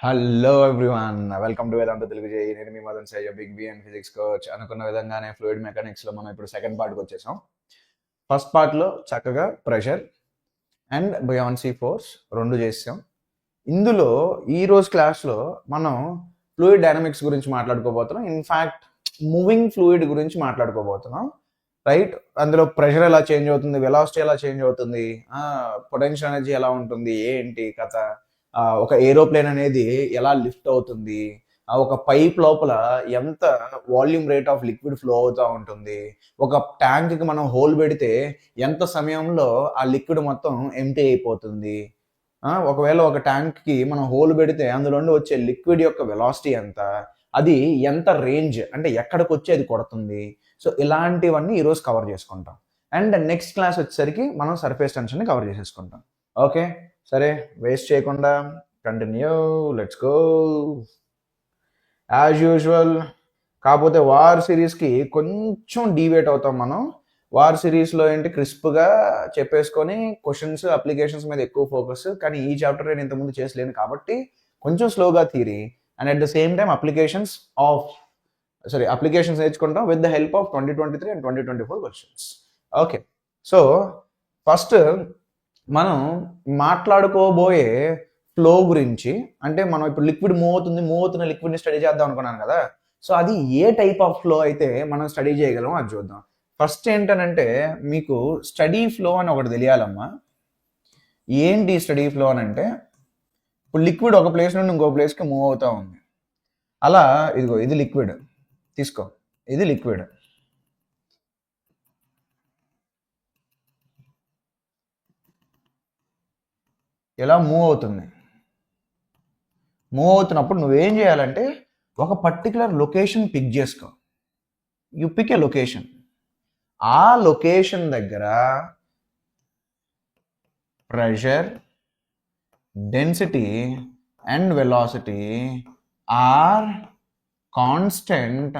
Hello everyone, welcome to Vedantu Telugu JEE. నేను మీ Madan Sai, big B and physics coach. అనుకున్న విధంగానే ఫ్లూయిడ్ మెకానిక్స్లో మనం ఇప్పుడు సెకండ్ పార్ట్కి వచ్చేసాం. ఫస్ట్ పార్ట్లో చక్కగా ప్రెషర్ అండ్ బయాన్సీ ఫోర్స్ రెండు చేసాం. ఇందులో ఈరోజు క్లాస్లో మనం ఫ్లూయిడ్ డైనమిక్స్ గురించి మాట్లాడుకోబోతున్నాం. ఇన్ఫ్యాక్ట్ మూవింగ్ ఫ్లూయిడ్ గురించి మాట్లాడుకోబోతున్నాం, రైట్? అందులో ప్రెషర్ ఎలా చేంజ్ అవుతుంది, వెలాసిటీ ఎలా చేంజ్ అవుతుంది, పొటెన్షియల్ ఎనర్జీ ఎలా ఉంటుంది, ఏంటి కథ, ఒక ఏరోప్లేన్ అనేది ఎలా లిఫ్ట్ అవుతుంది, ఒక పైప్ లోపల ఎంత volume rate of liquid flow అవుతూ ఉంటుంది, ఒక ట్యాంక్కి మనం హోల్ పెడితే ఎంత సమయంలో ఆ లిక్విడ్ మొత్తం ఎంటీ అయిపోతుంది, ఒకవేళ ఒక ట్యాంక్కి మనం హోల్ పెడితే అందులో వచ్చే లిక్విడ్ యొక్క వెలాసిటీ ఎంత, అది ఎంత రేంజ్ అంటే ఎక్కడికి వచ్చి అది కొడుతుంది. సో ఇలాంటివన్నీ ఈరోజు కవర్ చేసుకుంటాం. అండ్ నెక్స్ట్ క్లాస్ వచ్చేసరికి మనం సర్ఫేస్ టెన్షన్ని కవర్ చేసేసుకుంటాం. ఓకే, సరే వేస్ట్ చేయకుండా continue, let's go as usual. కాకపోతే వార్ సిరీస్కి కొంచెం డీవేట్ అవుతాం మనం. వార్ సిరీస్లో ఏంటి క్రిస్ప్గా చెప్పేసుకొని క్వశ్చన్స్ అప్లికేషన్స్ మీద ఎక్కువ ఫోకస్, కానీ ఈ చాప్టర్ నేను ఇంతకుముందు చేసలేను కాబట్టి కొంచెం స్లోగా theory and at the same time applications నేర్చుకుంటాం with the help of 2023 and 2024 questions. Okay, so first మనం మాట్లాడుకోబోయే ఫ్లో గురించి, అంటే మనం ఇప్పుడు లిక్విడ్ మూవ్ అవుతున్న లిక్విడ్ని స్టడీ చేద్దాం అనుకున్నాను కదా. సో అది ఏ టైప్ ఆఫ్ ఫ్లో అయితే మనం స్టడీ చేయగలం అది చూద్దాం. ఫస్ట్ ఏంటనంటే మీకు స్టడీ ఫ్లో అని ఒకటి తెలియాలమ్మా. ఏంటి స్టడీ ఫ్లో అని అంటే, ఇప్పుడు లిక్విడ్ ఒక ప్లేస్ నుండి ఇంకో ప్లేస్కి మూవ్ అవుతూ ఉంది. అలా ఇదిగో ఇది లిక్విడ్ తీసుకో, ఇది లిక్విడ్. ఇలా మూవ్ అవుతున్నప్పుడు నువ్వేం చేయాలంటే ఒక పర్టికులర్ లొకేషన్ పిక్ చేసుకో. You pick a location. ఆ లొకేషన్ దగ్గర pressure, density and velocity are constant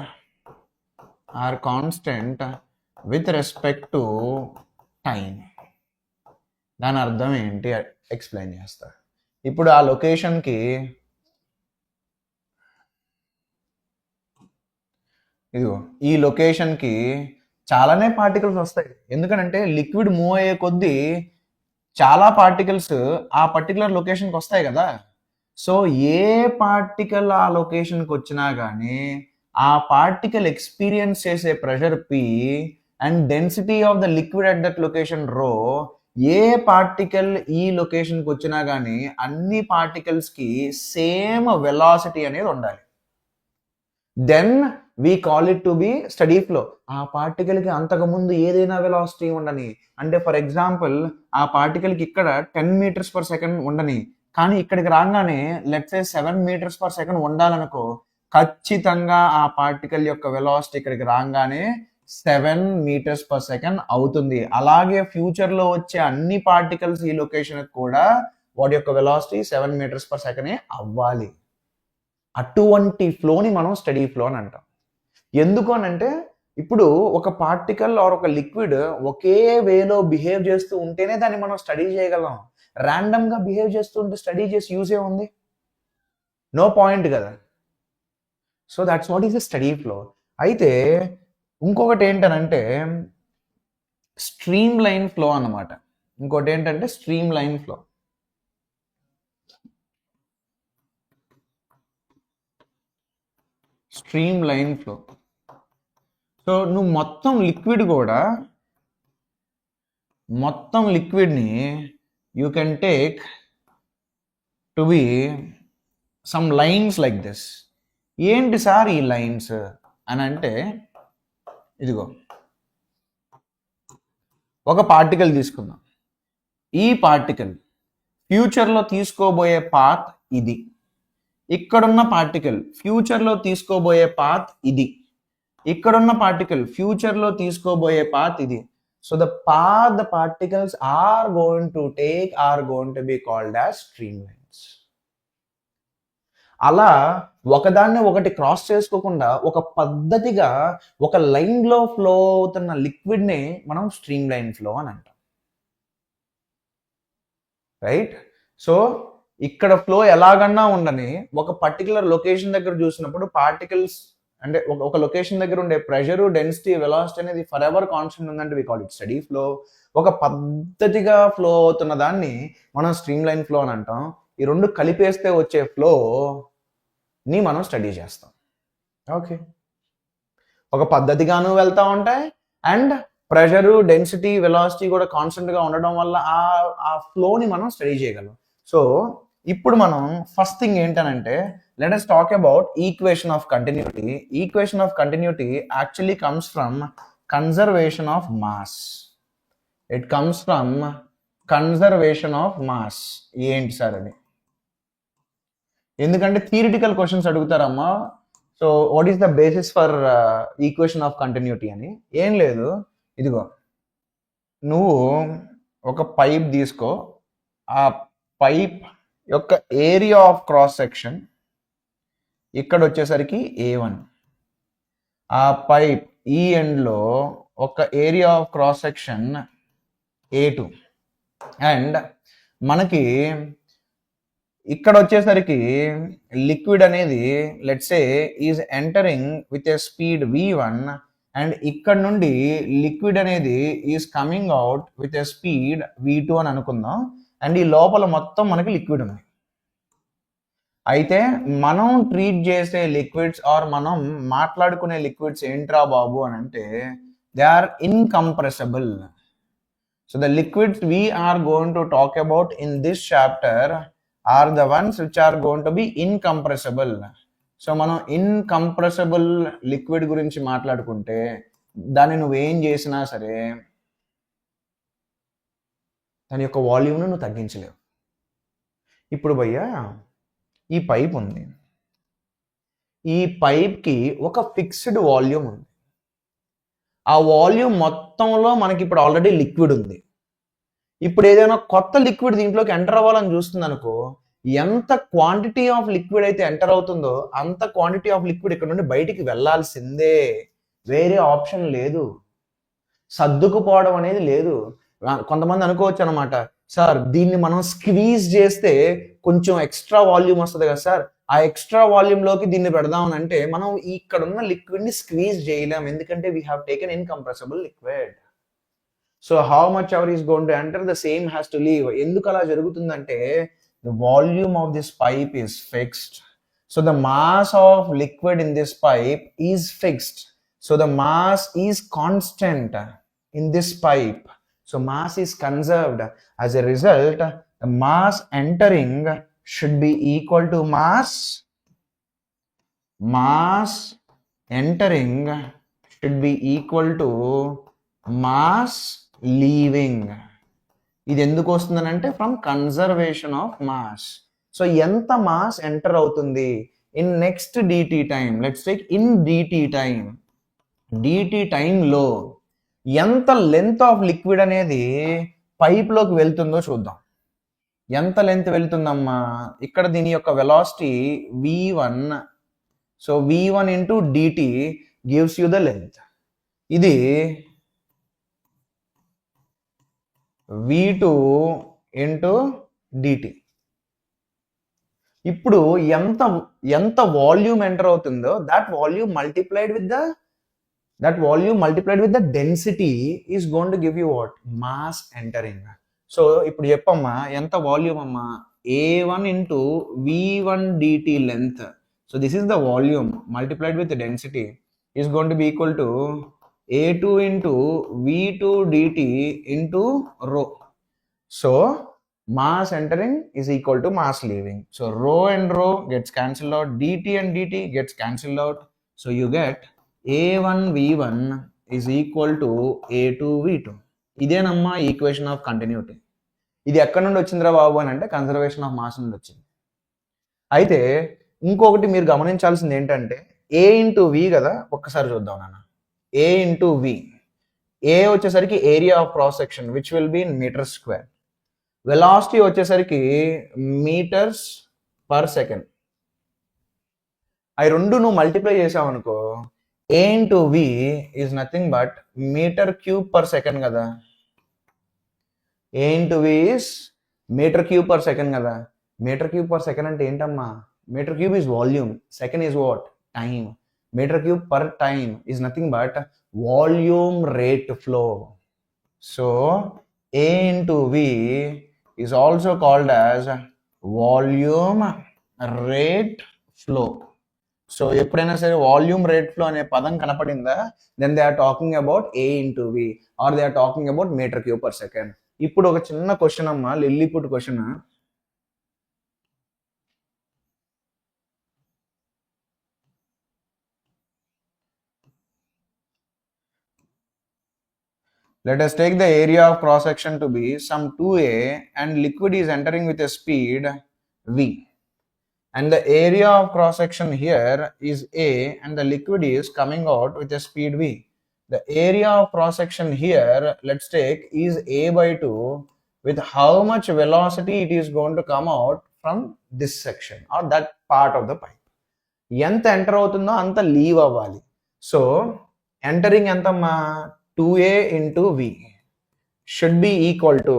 with respect to time. దాని అర్థం ఏంటి ఎక్స్ప్లెయిన్ చేస్తా. ఇప్పుడు ఆ లొకేషన్కి ఇదిగో ఈ లొకేషన్కి చాలానే పార్టికల్స్ వస్తాయి. ఎందుకంటే లిక్విడ్ మూవ్ అయ్యే కొద్దీ చాలా పార్టికల్స్ ఆ పర్టికులర్ లొకేషన్కి వస్తాయి కదా. సో ఏ పార్టికల్ ఆ లొకేషన్కి వచ్చినా కానీ ఆ పార్టికల్ ఎక్స్పీరియన్స్ చేసే pressure P and density of the liquid at that location రో, ఏ పార్టికల్ ఈ లొకేషన్కి వచ్చినా కానీ అన్ని పార్టికల్స్కి సేమ్ వెలాసిటీ అనేది ఉండాలి. Then we call it to be steady flow. ఆ పార్టికల్కి అంతకుముందు ఏదైనా వెలాసిటీ ఉండని, అంటే ఫర్ ఎగ్జాంపుల్ ఆ పార్టికల్కి ఇక్కడ 10 మీటర్స్ పర్ సెకండ్ ఉండని, కానీ ఇక్కడికి రాగానే let's say 7 metres per second ఉండాలనుకో, ఖచ్చితంగా ఆ పార్టికల్ యొక్క వెలాసిటీ ఇక్కడికి రాగానే 7 మీటర్స్ పర్ సెకండ్ అవుతుంది. అలాగే ఫ్యూచర్లో వచ్చే అన్ని పార్టికల్స్ ఈ లొకేషన్కి కూడా వాటి యొక్క వెలాసిటీ 7 మీటర్స్ పర్ సెకండే అవ్వాలి. అటువంటి ఫ్లోని మనం స్టడీ ఫ్లో అని అంటాం. ఎందుకు అని అంటే, ఇప్పుడు ఒక పార్టికల్ ఆర్ ఒక లిక్విడ్ ఒకే వేలో బిహేవ్ చేస్తూ ఉంటేనే దాన్ని మనం స్టడీ చేయగలం. ర్యాండమ్గా బిహేవ్ చేస్తూ ఉంటే స్టడీ చేసి యూజ్ ఏముంది? నో పాయింట్ కదా. So that's what is the study flow. అయితే ఇంకొకటి ఏంటనంటే స్ట్రీమ్ లైన్ ఫ్లో అన్నమాట. ఇంకోటి ఏంటంటే స్ట్రీమ్ లైన్ ఫ్లో. సో నువ్వు మొత్తం లిక్విడ్ని you can take to be some lines like this. ఏంటి సార్ ఈ లైన్స్ అని అంటే, ఇదిగో ఒక పార్టికల్ తీసుకుందాం. ఈ పార్టికల్ ఫ్యూచర్లో తీసుకోబోయే పాత్ ఇది. ఇక్కడున్న పార్టికల్ ఫ్యూచర్లో తీసుకోబోయే పాత్ ఇది. ఇక్కడున్న పార్టికల్ ఫ్యూచర్లో తీసుకోబోయే పాత్ ఇది. So the path the particles are going to take are going to be called as streamlines. అలా ఒకదాన్ని ఒకటి క్రాస్ చేసుకోకుండా ఒక పద్ధతిగా ఒక లైన్లో ఫ్లో అవుతున్న లిక్విడ్ని మనం స్ట్రీమ్ లైన్ ఫ్లో అని అంటాం, రైట్? సో ఇక్కడ ఫ్లో ఎలాగన్నా ఉండని ఒక పర్టికులర్ లొకేషన్ దగ్గర చూసినప్పుడు పార్టికల్స్ అంటే ఒక లొకేషన్ దగ్గర ఉండే ప్రెషర్, డెన్సిటీ, వెలాసిటీ అనేది ఫర్ ఎవర్ కాన్స్టెంట్ ఉందంటే we call it steady flow. ఒక పద్ధతిగా ఫ్లో అవుతున్న దాన్ని మనం స్ట్రీమ్ లైన్ ఫ్లో అని అంటాం. ఈ రెండు కలిపేస్తే వచ్చే ఫ్లో ని మనం స్టడీ చేస్తాం. ఓకే, ఒక పద్ధతిగాను వెళ్తా ఉంటాయి అండ్ ప్రెషరు, డెన్సిటీ, వెలాసిటీ కూడా కాన్స్టెంట్ గా ఉండడం వల్ల ఆ ఫ్లోని మనం స్టడీ చేయగలం. సో ఇప్పుడు మనం ఫస్ట్ థింగ్ ఏంటనంటే let us talk about equation of continuity. Equation of continuity actually comes from conservation of mass. It comes from conservation of mass. ఏంటి సార్ అది? ఎందుకంటే థియరిటికల్ క్వశ్చన్స్ అడుగుతారమ్మా. So what is the basis for equation of continuity అని? ఏం లేదు, ఇదిగో నువ్వు ఒక పైప్ తీసుకో, ఆ పైప్ యొక్క ఏరియా ఆఫ్ క్రాస్ సెక్షన్ ఇక్కడ వచ్చేసరికి A1, ఆ పైప్ ఈ ఎండ్లో ఒక area of cross section A2 and మనకి ఇక్కడ వచ్చేసరికి లిక్విడ్ అనేది let's say is entering with a speed v1 and ఇక్కడ నుండి లిక్విడ్ అనేది is coming out with a speed v2 అని అనుకుందాం. అండ్ ఈ లోపల మొత్తం మనకి లిక్విడ్ ఉంది. అయితే మనం ట్రీట్ చేసే లిక్విడ్స్ ఆర్ మనం మాట్లాడుకునే లిక్విడ్స్ ఏంట్రా బాబు అని అంటే they are incompressible. So the liquids we are going to talk about in this chapter are the ones which are going to be incompressible. So మనం ఇన్కంప్రెసిబుల్ లిక్విడ్ గురించి మాట్లాడుకుంటే దాన్ని నువ్వేం చేసినా సరే దాని యొక్క వాల్యూమ్ను నువ్వు తగ్గించలేవు. ఇప్పుడు భయ్యా ఈ పైప్ ఉంది, ఈ పైప్కి ఒక ఫిక్స్డ్ వాల్యూమ్ ఉంది. ఆ వాల్యూమ్ మొత్తంలో మనకి ఇప్పుడు ఆల్రెడీ లిక్విడ్ ఉంది. ఇప్పుడు ఏదైనా కొత్త లిక్విడ్ దీంట్లోకి ఎంటర్ అవ్వాలని చూస్తుంది అనుకో, ఎంత క్వాంటిటీ ఆఫ్ లిక్విడ్ అయితే ఎంటర్ అవుతుందో అంత క్వాంటిటీ ఆఫ్ లిక్విడ్ ఇక్కడ నుండి బయటికి వెళ్ళాల్సిందే, వేరే ఆప్షన్ లేదు, సర్దుకుపోవడం అనేది లేదు. కొంతమంది అనుకోవచ్చు అనమాట, సార్ దీన్ని మనం స్క్వీజ్ చేస్తే కొంచెం ఎక్స్ట్రా వాల్యూమ్ వస్తుంది కదా సార్, ఆ ఎక్స్ట్రా వాల్యూమ్లోకి దీన్ని పెడదామని అంటే మనం ఇక్కడ ఉన్న లిక్విడ్ని స్క్వీజ్ చేయలేం, ఎందుకంటే we have taken incompressible liquid. So how much ever is going to enter the same has to leave. ఎందుకు అలా జరుగుతుందంటే the volume of this pipe is fixed. So the mass of liquid in this pipe is fixed. So the mass is constant in this pipe. So mass is conserved. As a result, the mass entering should be equal to mass entering should be equal to mass leaving. ఇది ఎందుకు వస్తుందనంటే from conservation of mass. So ఎంత mass enter అవుతుంది in next dt time, let's take in dt టైంలో ఎంత length of liquid అనేది పైప్లోకి వెళ్తుందో చూద్దాం. ఎంత లెంత్ వెళ్తుందమ్మా? ఇక్కడ దీని యొక్క velocity v1. So v1 into dt gives you the length. ఇది v2 ఇంటూ dt. ఇప్పుడు ఎంత వాల్యూమ్ ఎంటర్ అవుతుందో that volume multiplied with the density is going to give you what? Mass entering. So ఇప్పుడు చెప్పమ్మా ఎంత వాల్యూమ్ అమ్మా? A1 into v1 dt length. So this is the volume multiplied with density is going to B equal to A2 into v2 dt into rho. So mass entering is equal to mass leaving. So rho and rho gets cancelled out, dt and dt gets cancelled out. So you get A1 v1 is equal to A2 v2. ఇదేనమ్మా equation of continuity. ఇది ఎక్కడి నుండి వచ్చిందిరా బాబు అని అంటే conservation of mass నుండి వచ్చింది. అయితే ఇంకొకటి మీరు గమనించాల్సింది ఏంటంటే A ఇంటూ v కదా, ఒక్కసారి చూద్దాం నాన్న. A ఇంటూ v, A వచ్చేసరికి area of cross section which will be in meter square. Velocity వచ్చేసరికి మీటర్స్ పర్ సెకండ్. అవి రెండు నువ్వు మల్టిప్లై చేసావు అనుకో, A into V is nothing but meter cube per second కదా. A into V is meter cube per second కదా. Meter cube per second అంటే ఏంటమ్మా? Meter cube is volume, second is what? Time. Meter cube per time is nothing but volume rate flow. So A into V is also called as volume rate flow. సో ఎప్పుడైనా సరే volume rate flow అనే పదం కనపడిందా, then they are talking about A into V are they are talking about metre cube per second. ఇప్పుడు ఒక చిన్న question అమ్మా, Lilliput question. Let us take the area of cross section to be some 2A and liquid is entering with a speed V. And the area of cross section here is A and the liquid is coming out with a speed V. The area of cross section here, let's take, is A by 2 with how much velocity it is going to come out from this section or that part of the pipe. ఎంత enter అవుతుందో అంత leave అవ్వాలి. So entering ఎంతమ్మా? 2A into V should be equal to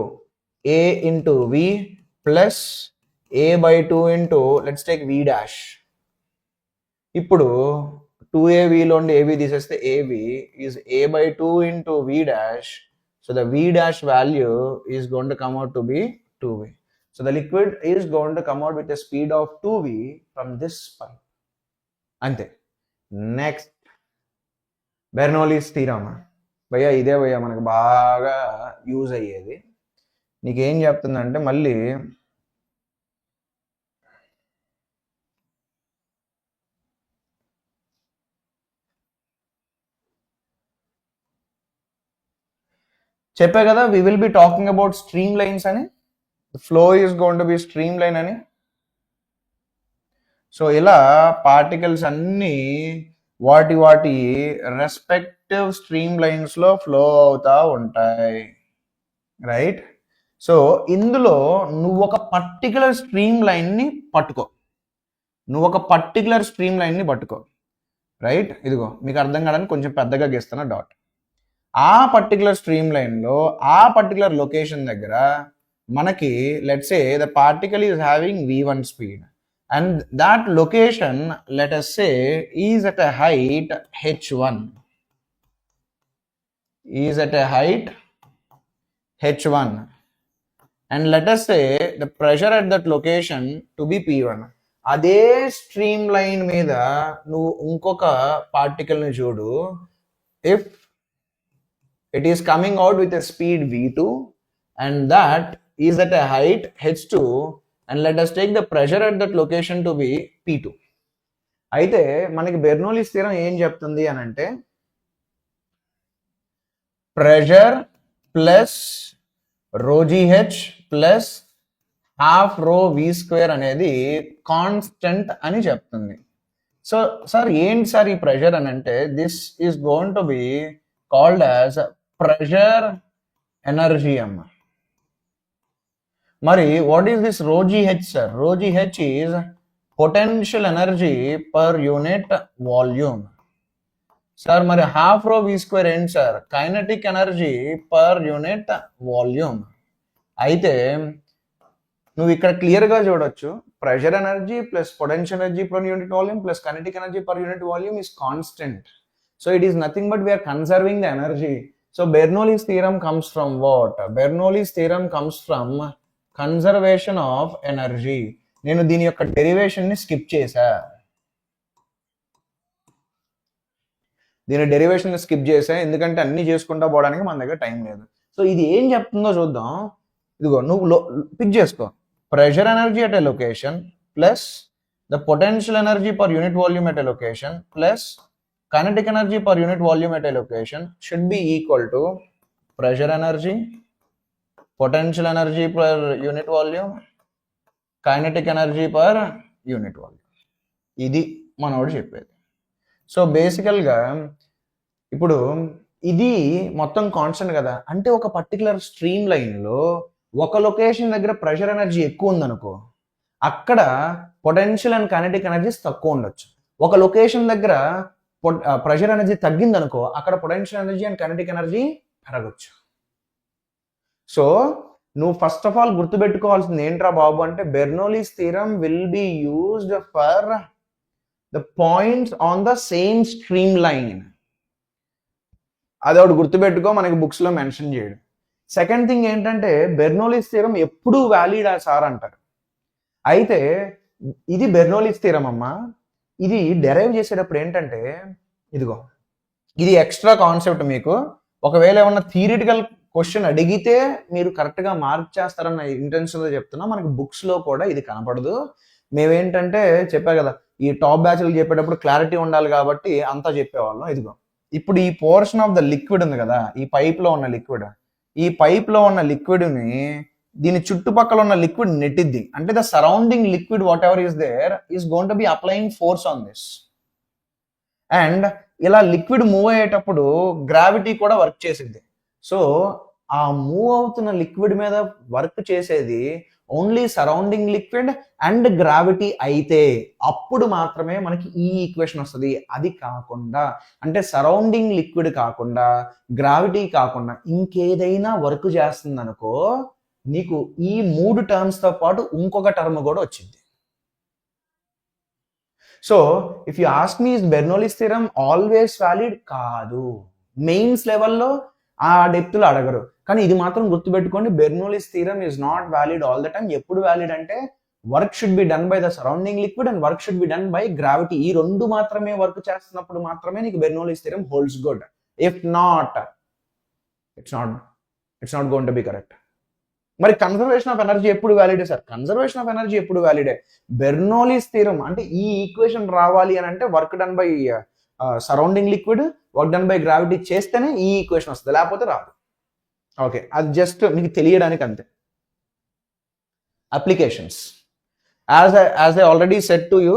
A into V plus A by 2 into, let's take V dash. ఇప్పుడు 2AV లోండి AV తీసేస్తే AV is A by 2 into V dash. So the V dash value is going to come out to be 2V. So the liquid is going to come out with a speed of 2V from this pipe. అంతే. Next Bernoulli's theorem. భయ్యా ఇదే భయ్యా మనకు బాగా use అయ్యేది. నీకేం చెప్తుందంటే మళ్ళీ చెప్పా కదా, we will be talking about stream lines అని. Flow is going to be stream line అని. సో ఇలా పార్టికల్స్ అన్నీ వాటి వాటి రెస్పెక్టివ్ స్ట్రీమ్ లైన్స్లో ఫ్లో అవుతూ ఉంటాయి, రైట్? సో ఇందులో నువ్వు ఒక పర్టికులర్ స్ట్రీమ్ లైన్ని పట్టుకో, రైట్? ఇదిగో మీకు అర్థం కావడానికి కొంచెం పెద్దగా గీస్తున్నా డాట్. ఆ పర్టికులర్ స్ట్రీమ్ లైన్లో ఆ పర్టికులర్ లొకేషన్ దగ్గర మనకి let's say the particle is having V1 speed and that location, let us say, is at a height h1, and let us say the pressure at that location to be P1. అదే stream line మీద నువ్వు ఇంకొక particle ని చూడు. If it is coming out with a speed V2 and that is at a height h2, and let us take the pressure at that location to be P2. అయితే మనకి Bernoulli's theorem ఏం చెప్తుంది అని అంటే, pressure plus ρgh plus half ρv² అనేది constant అని చెప్తుంది. So sir ఏంటి సార్ ఈ ప్రెషర్ అని అంటే, this is going to be called as pressure energy అమ్మ. మరి what is this ρgh sir? ρgh is potential energy per unit volume. Sir మరి హాఫ్ ρv² ఏంటి sir? Kinetic energy per unit volume. అయితే నువ్వు ఇక్కడ క్లియర్గా చూడొచ్చు, pressure energy plus potential energy per unit volume plus kinetic energy per unit volume is constant. So it is nothing but we're conserving the energy. So Bernoulli's theorem comes from what? Bernoulli's theorem comes from conservation of energy. నేను దీని యొక్క derivation ని skip చేశా, ఎందుకంటే అన్ని చేసుకుంటా పోవడానికి మన దగ్గర టైం లేదు. సో ఇది ఏం చెప్తుందో చూద్దాం. ఇదిగో నువ్వు పిక్ చేసుకో, pressure energy at a location plus the potential energy per unit volume at a location plus kinetic energy per unit volume at a location should be equal to pressure energy, potential energy per unit volume, kinetic energy per unit volume. ఇది మనోడు చెప్పేది. So బేసికల్గా ఇప్పుడు ఇది మొత్తం constant కదా, అంటే ఒక పర్టికులర్ స్ట్రీమ్ లైన్లో ఒక లొకేషన్ దగ్గర ప్రెషర్ ఎనర్జీ ఎక్కువ ఉందనుకో, అక్కడ పొటెన్షియల్ అండ్ కైనెటిక్ ఎనర్జీస్ తక్కువ ఉండొచ్చు. ఒక లొకేషన్ దగ్గర ప్రెషర్ ఎనర్జీ తగ్గిందనుకో, అక్కడ potential energy and kinetic energy పెరగచ్చు. సో నువ్వు ఫస్ట్ ఆఫ్ ఆల్ గుర్తుపెట్టుకోవాల్సింది ఏంట్రా బాబు అంటే Bernoulli's theorem will be used for the points on the same stream line. అది ఒకటి గుర్తుపెట్టుకో, మనకి బుక్స్ లో మెన్షన్ చేయడు. సెకండ్ థింగ్ ఏంటంటే బెర్నోలీస్ థీరం ఎప్పుడూ వ్యాలిడ్ సార్ అంటారు. అయితే ఇది బెర్నోలీస్ థీరం అమ్మా, ఇది డెరైవ్ చేసేటప్పుడు ఏంటంటే ఇదిగో ఇది ఎక్స్ట్రా కాన్సెప్ట్. మీకు ఒకవేళ ఏమన్నా థియరిటికల్ క్వశ్చన్ అడిగితే మీరు కరెక్ట్గా మార్క్ చేస్తారన్న ఇంటెన్షన్తో చెప్తున్నా. మనకి బుక్స్లో కూడా ఇది కనపడదు. మేమేంటంటే చెప్పా కదా, ఈ టాప్ బ్యాచ్లు చెప్పేటప్పుడు క్లారిటీ ఉండాలి కాబట్టి అంతా చెప్పేవాళ్ళం. ఇదిగో ఇప్పుడు ఈ పోర్షన్ ఆఫ్ ద లిక్విడ్ ఉంది కదా, ఈ పైప్లో ఉన్న లిక్విడ్, ఈ పైప్లో ఉన్న లిక్విడ్ని దీని చుట్టుపక్కల ఉన్న లిక్విడ్ నెట్టిద్ది. అంటే the surrounding liquid whatever is there is going to be applying force on this. And ఇలా లిక్విడ్ మూవ్ అయ్యేటప్పుడు గ్రావిటీ కూడా వర్క్ చేసిద్ది. సో ఆ మూవ్ అవుతున్న లిక్విడ్ మీద వర్క్ చేసేది only surrounding liquid and gravity అయితే అప్పుడు మాత్రమే మనకి ఈ ఈక్వేషన్ వస్తుంది. అది కాకుండా అంటే సరౌండింగ్ లిక్విడ్ కాకుండా గ్రావిటీ కాకుండా ఇంకేదైనా వర్క్ చేస్తుంది అనుకో, నీకు ఈ 3 టర్మ్స్తో పాటు ఇంకొక టర్మ్ కూడా వచ్చింది. So if you ask me is Bernoulli's theorem always valid? కాదు. మెయిన్స్ లెవెల్లో ఆ డెప్త్లో అడగరు. కానీ ఇది మాత్రం గుర్తుపెట్టుకోండి, Bernoulli's theorem is not valid all the time. ఎప్పుడు వ్యాలిడ్ అంటే work should be done by the surrounding liquid and work should be done by gravity. ఈ రెండు మాత్రమే వర్క్ చేస్తున్నప్పుడు మాత్రమే నీకు Bernoulli's theorem holds good. If not it's not going to be correct. మరి conservation of energy ఎప్పుడు వ్యాలిడే sir? Conservation of energy ఎప్పుడు వ్యాలిడే. బెర్నోలీస్ theorem అంటే ఈ ఈక్వేషన్ రావాలి అని అంటే work done by surrounding liquid, work done by gravity చేస్తేనే ఈ ఈక్వేషన్ వస్తుంది, లేకపోతే రాదు. ఓకే, అది జస్ట్ మీకు తెలియడానికి అంతే. Applications as I already set to you,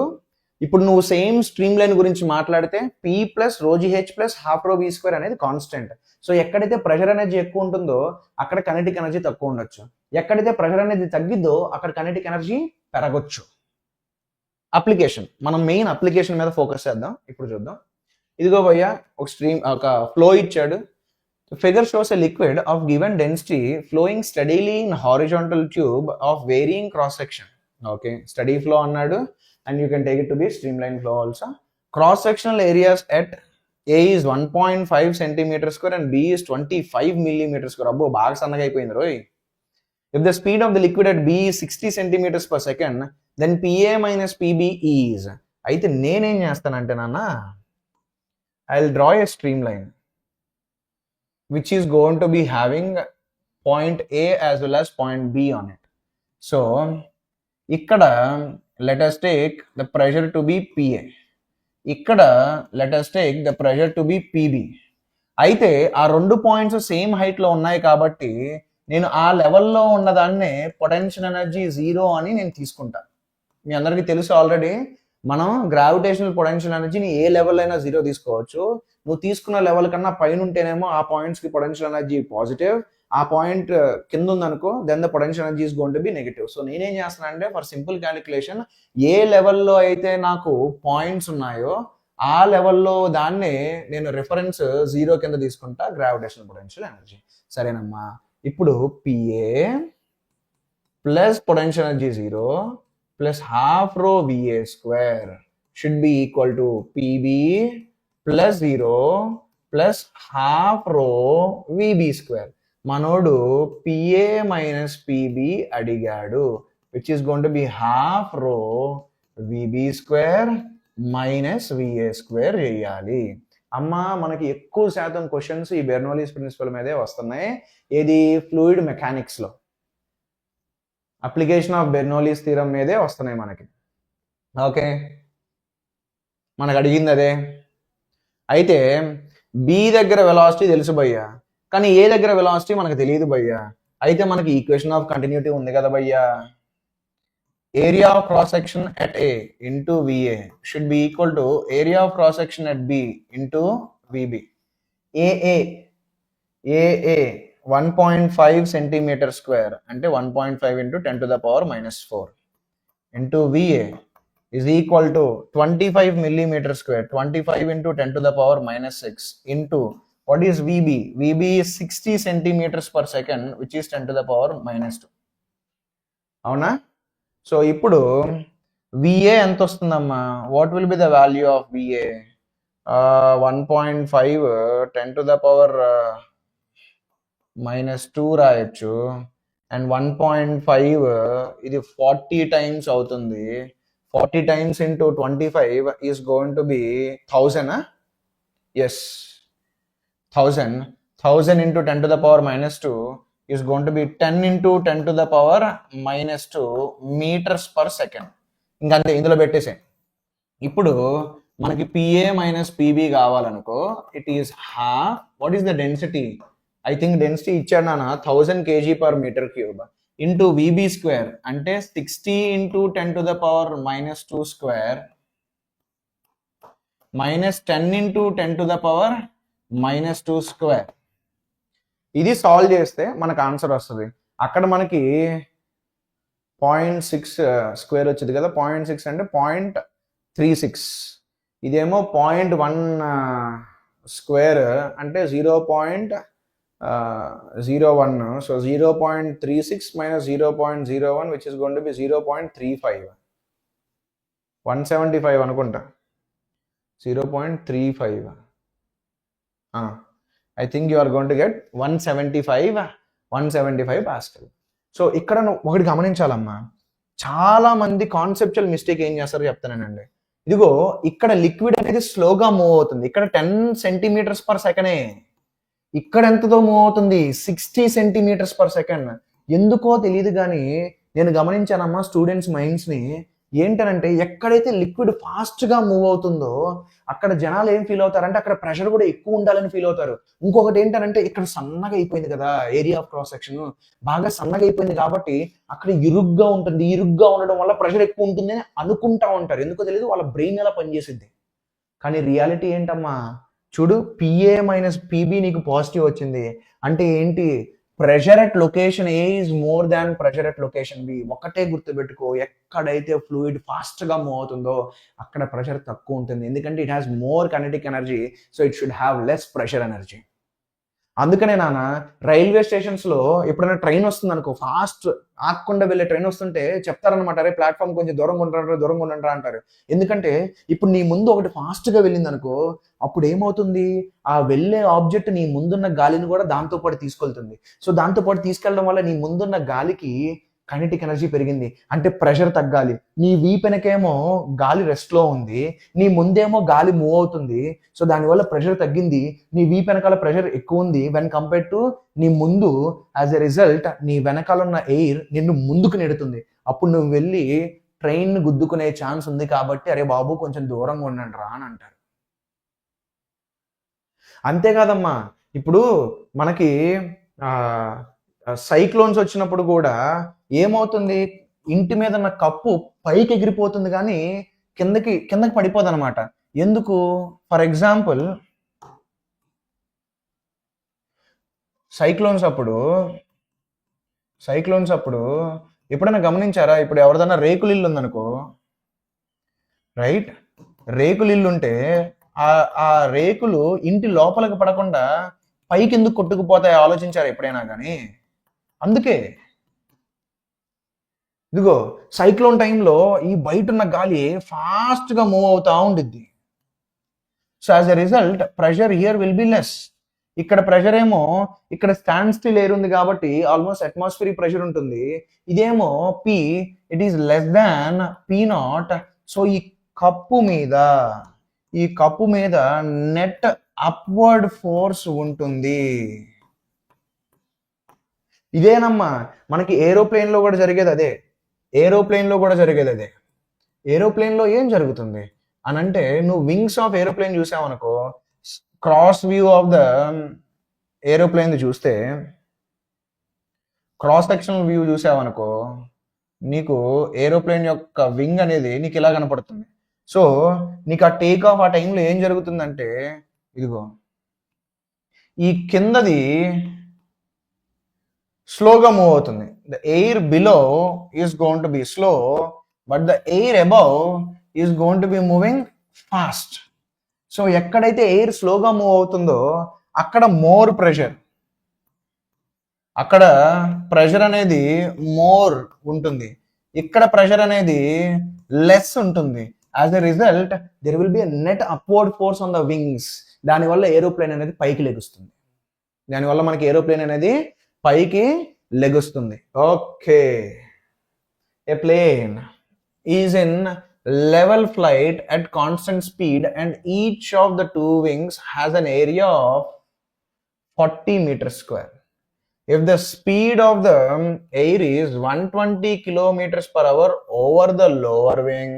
ఇప్పుడు నువ్వు సేమ్ స్ట్రీమ్ లైన్ గురించి మాట్లాడితే P plus ρGH plus half ρV square అనేది కాన్స్టెంట్. సో ఎక్కడైతే ప్రెషర్ ఎనర్జీ ఎక్కువ ఉంటుందో అక్కడ కైనెటిక్ ఎనర్జీ తక్కువ ఉండొచ్చు, ఎక్కడైతే ప్రెషర్ అనేది తగ్గిద్దో అక్కడ కైనెటిక్ ఎనర్జీ పెరగొచ్చు. అప్లికేషన్, మనం మెయిన్ అప్లికేషన్ మీద ఫోకస్ చేద్దాం. ఇప్పుడు చూద్దాం. ఇదిగో భయ్య ఒక ఫ్లో ఇచ్చాడు. Figure shows a liquid of given density flowing steadily in horizontal tube of varying cross section. Okay, study flow అన్నాడు, and you can take it to be streamline flow also. Cross sectional areas at A is 1.5 centimeter square and B is 25 millimeter square. Abbo baga sannaga ayipoyindi roy. If the speed of the liquid at B is 60 centimeters per second, then PA minus PB is. అయితే నేనేం చేస్తానంటే నాన్న, I'll draw a streamline which is going to be having point A as well as point B on it. So ఇక్కడ let us take the pressure to be PA. ఇక్కడ let us take the pressure to be PB. అయితే ఆ రెండు points same height లో ఉన్నాయి కాబట్టి నేను ఆ లెవెల్లో ఉన్నదాన్నే పొటెన్షియల్ ఎనర్జీ 0 అని నేను తీసుకుంటా. మీ అందరికీ తెలుసు ఆల్రెడీ, మనం గ్రావిటేషనల్ పొటెన్షియల్ ఎనర్జీని ఏ లెవెల్ అయినా 0 తీసుకోవచ్చు. నువ్వు తీసుకున్న లెవెల్ కన్నా పైన ఉంటేనేమో ఆ పాయింట్స్ కి పొటెన్షియల్ ఎనర్జీ పాజిటివ్, ఆ పాయింట్ కింద ఉందనుకో then the potential energy is going to be negative. So నేనేం చేస్తాను అంటే ఫర్ సింపుల్ క్యాలిక్యులేషన్ ఏ లెవెల్లో అయితే నాకు పాయింట్స్ ఉన్నాయో ఆ లెవెల్లో దాన్ని నేను రిఫరెన్స్ 0 కింద తీసుకుంటా, గ్రావిటేషనల్ పొటెన్షియల్ ఎనర్జీ. సరేనమ్మా, ఇప్పుడు PA plus potential energy 0 plus half రో VA square should be equal to PB plus 0 plus half రో VB స్క్వేర్. మనోడు PA మైనస్ PB అడిగాడు, which is going to be half రో VB square minus VA square చేయాలి. అమ్మా, మనకి ఎక్కువ శాతం క్వశ్చన్స్ ఈ బెర్నోలీస్ ప్రిన్సిపల్ మీదే వస్తున్నాయి. ఏది? ఫ్లూయిడ్ మెకానిక్స్ లో అప్లికేషన్ ఆఫ్ బెర్నోలీస్ థీరం మీదే వస్తున్నాయి మనకి. ఓకే, మనకు అడిగింది అదే. అయితే B దగ్గర వెలాసిటీ తెలుసు భయ్యా, కానీ ఏ దగ్గర వెలాసిటీ మనకు తెలియదు భయ్యా. అయితే మనకి ఈక్వేషన్ ఆఫ్ కంటిన్యూటీ ఉంది కదా భయ్యా. Area of cross section at A into VA should be equal to area of cross section at B into VB. AA 1.5 centimeter square అంటే 1.5 into 10 to the power minus 4 into VA is equal to 25 millimeter square, 25 into 10 to the power minus 6 into What is VB? VB is 60 centimeters per second, which is 10 to the power minus 2. అవునా? So ఇప్పుడు VA ఎంత వస్తుందమ్మా? What will be the value of VA? 1.5 10 to the power minus 2 రాయొచ్చు. And 1.5 ఇది 40 times అవుతుంది. 40 times into 25 is going to be 1000. Yes, 1000 into 10 to the power minus 2 is going to be 10 into 10 to the power minus 2 meters per second. ఇంకంతే, ఇందులో పెట్టేసే. ఇప్పుడు మనకి PA minus PB కావాలనుకో, it is half. What is the density? I think density ఇచ్చాడు నాన్న 1000 kg per meter cube into VB square అంటే 60 into 10 to the power minus 2 square minus 10 into 10 to the power minus 2 square. ఇది solve చేస్తే మనకు answer వస్తుంది. అక్కడ మనకి 0.6 square వచ్చింది కదా, 0.6 అంటే 0.36. ఇదేమో 0.1 స్క్వేర్ అంటే 0.01. So 0.36 minus 0.01 which is going to be 0.35. 175 అనుకుంటా. 0.35. I think you are going to get 175 Pascal. So ఇక్కడ ఒకటి గమనించాలమ్మా, చాలా మంది కాన్సెప్చువల్ మిస్టేక్ ఏం చేస్తారో చెప్తానండి. ఇదిగో ఇక్కడ లిక్విడ్ అనేది స్లోగా మూవ్ అవుతుంది. ఇక్కడ 10 centimeters per second. ఇక్కడ ఎంతతో మూవ్ అవుతుంది? 60 centimeters per second. ఎందుకో తెలియదు కానీ నేను గమనించానమ్మా స్టూడెంట్స్ మైండ్స్ని. ఏంటనంటే ఎక్కడైతే లిక్విడ్ ఫాస్ట్గా మూవ్ అవుతుందో అక్కడ జనాలు ఏం ఫీల్ అవుతారంటే అక్కడ ప్రెషర్ కూడా ఎక్కువ ఉండాలని ఫీల్ అవుతారు. ఇంకొకటి ఏంటనంటే ఇక్కడ సన్నగా అయిపోయింది కదా, ఏరియా ఆఫ్ క్రాస్ సెక్షన్ బాగా సన్నగా అయిపోయింది కాబట్టి అక్కడ ఇరుగ్గా ఉంటుంది. ఇరుగ్గా ఉండడం వల్ల ప్రెషర్ ఎక్కువ ఉంటుంది అని అనుకుంటా ఉంటారు. ఎందుకో తెలియదు, వాళ్ళ బ్రెయిన్ ఎలా పనిచేసింది. కానీ రియాలిటీ ఏంటమ్మా, చూడు, PA మైనస్ PB నీకు పాజిటివ్ వచ్చింది అంటే ఏంటి? Pressure at location A is more than pressure at location B. ఒకటే గుర్తుపెట్టుకో, ఎక్కడైతే ఫ్లూయిడ్ ఫాస్ట్గా మూవ్ అవుతుందో అక్కడ ప్రెషర్ తక్కువ ఉంటుంది. ఎందుకంటే it has more kinetic energy, so it should have less pressure energy. అందుకనే నాన్న రైల్వే స్టేషన్స్లో ఎప్పుడైనా ట్రైన్ వస్తుంది అనుకో, ఫాస్ట్ ఆకుండా వెళ్ళే ట్రైన్ వస్తుంటే చెప్తారనమాట, అరే ప్లాట్ఫామ్ కొంచెం దూరంగా ఉండంటారా అంటారు. ఎందుకంటే ఇప్పుడు నీ ముందు ఒకటి ఫాస్ట్గా వెళ్ళింది అనుకో, అప్పుడు ఏమవుతుంది, ఆ వెళ్ళే ఆబ్జెక్ట్ నీ ముందున్న గాలిని కూడా దాంతో పాటు తీసుకెళ్తుంది. సో దాంతో పాటు తీసుకెళ్ళడం వల్ల నీ ముందున్న గాలికి కైనెటిక్ ఎనర్జీ పెరిగింది, అంటే ప్రెషర్ తగ్గాలి. నీ వీపెనకేమో గాలి రెస్ట్లో ఉంది, నీ ముందేమో గాలి మూవ్ అవుతుంది. సో దానివల్ల ప్రెషర్ తగ్గింది. నీ వీపెనకాల ప్రెషర్ ఎక్కువ ఉంది వెన్ కంపేర్ టు నీ ముందు. యాజ్ ఎ రిజల్ట్ నీ వెనకాల ఉన్న ఎయిర్ నిన్ను ముందుకు నెడుతుంది. అప్పుడు నువ్వు వెళ్ళి ట్రైన్ గుద్దుకునే ఛాన్స్ ఉంది కాబట్టి అరే బాబు కొంచెం దూరంగా ఉండండి రా అని అంటారు. అంతేకాదమ్మా, ఇప్పుడు మనకి సైక్లోన్స్ వచ్చినప్పుడు కూడా ఏమవుతుంది, ఇంటి మీద ఉన్న కప్పు పైకి ఎగిరిపోతుంది కానీ కిందకి పడిపోదు అనమాట. ఎందుకు? ఫర్ ఎగ్జాంపుల్ సైక్లోన్స్ అప్పుడు ఎప్పుడైనా గమనించారా? ఇప్పుడు ఎవరిదైనా రేకులు ఇల్లు ఉందనుకో, రైట్, రేకులు ఇల్లు ఉంటే ఆ రేకులు ఇంటి లోపలికి పడకుండా పైకి ఎందుకు కొట్టుకుపోతాయి ఆలోచించారు ఎప్పుడైనా కానీ? అందుకే ఇదిగో సైక్లోన్ టైంలో ఈ బయట ఉన్న గాలి ఫాస్ట్గా మూవ్ అవుతా ఉండిద్ది. So as a result pressure here will be less. ఇక్కడ ప్రెషర్ ఏమో ఇక్కడ స్టాండ్ స్టిల్ ఎయిర్ ఉంది కాబట్టి ఆల్మోస్ట్ అట్మాస్ఫియరిక్ ప్రెషర్ ఉంటుంది. ఇదేమో P, it is less than P0. So ఈ కప్పు మీద నెట్ అప్వర్డ్ ఫోర్స్ ఉంటుంది. ఇదేనమ్మా మనకి ఏరోప్లేన్లో కూడా జరిగేది అదే. ఏరోప్లేన్లో ఏం జరుగుతుంది అని అంటే, నువ్వు వింగ్స్ ఆఫ్ ఏరోప్లేన్ చూసావనుకో, cross view of the aeroplane చూస్తే, క్రాస్ సెక్షనల్ వ్యూ చూసావనుకో, నీకు ఏరోప్లేన్ యొక్క వింగ్ అనేది నీకు ఇలా కనపడుతుంది. సో నీకు ఆ టేక్ ఆఫ్ ఆ టైంలో ఏం జరుగుతుందంటే, ఇదిగో ఈ కిందది స్లోగా మూవ్ అవుతుంది. The air below is going to be slow, but the air above is going to be moving fast. So ఎక్కడైతే ఎయిర్ స్లోగా మూవ్ అవుతుందో అక్కడ మోర్ ప్రెషర్, అక్కడ ప్రెషర్ అనేది మోర్ ఉంటుంది, ఇక్కడ ప్రెషర్ అనేది లెస్ ఉంటుంది. As a result there will be net upward force on the wings. దానివల్ల ఏరోప్లేన్ అనేది పైకి లెగుస్తుంది, దానివల్ల మనకి ఏరోప్లేన్ అనేది పైకి లెగుస్తుంది. Okay, a plane is in level flight at constant speed and each of the two wings has an area of 40 meters square. If the speed of the air is 120 kilometers per hour over the lower wing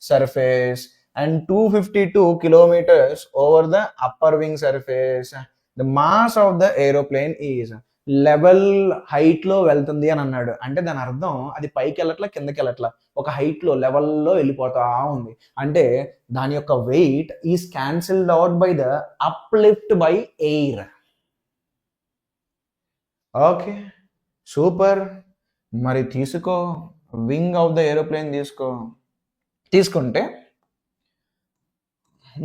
surface and 252 kilometers over the upper wing surface, the mass of the aeroplane is level height లో వెళ్తుంది అని అన్నాడు. అంటే దాని అర్థం అది పైకి వెళ్ళట్లా కిందకి వెళ్ళట్లా, ఒక హైట్ లో లెవెల్లో వెళ్ళిపోతా ఉంది. అంటే దాని యొక్క weight is cancelled out by the uplift by air. Okay, super. మరి తీసుకో, వింగ్ ఆఫ్ ద ఏరోప్లేన్ తీసుకుంటే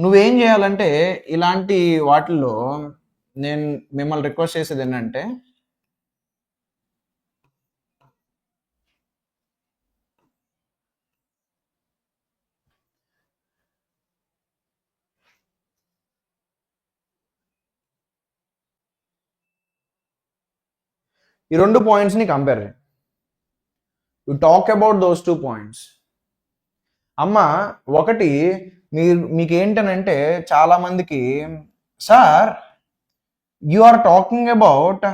నువ్వేం చేయాలంటే ఇలాంటి వాటిల్లో నేను మిమ్మల్ని రిక్వెస్ట్ చేసేది ఏంటంటే, ఈ రెండు పాయింట్స్ని కంపేర్ చేయండి. You talk about those 2 points. అమ్మ, ఒకటి మీకు ఏంటనంటే చాలా మందికి, sir you are talking about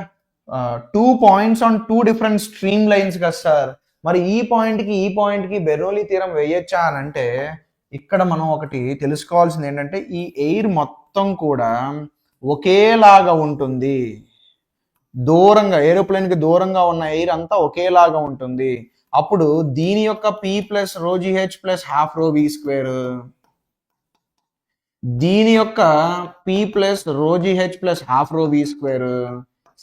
2 points on 2 different stream lines కదా సార్, మరి ఈ పాయింట్కి బెర్నౌలీ థీరం వేయచ్చా అని అంటే, ఇక్కడ మనం ఒకటి తెలుసుకోవాల్సింది ఏంటంటే ఈ ఎయిర్ మొత్తం కూడా ఒకేలాగా ఉంటుంది. దూరంగా, ఏరోప్లేన్కి దూరంగా ఉన్న ఎయిర్ అంతా ఒకేలాగా ఉంటుంది. అప్పుడు దీని యొక్క P plus rho GH plus half rho V square, దీని యొక్క P plus rho GH plus half rho V square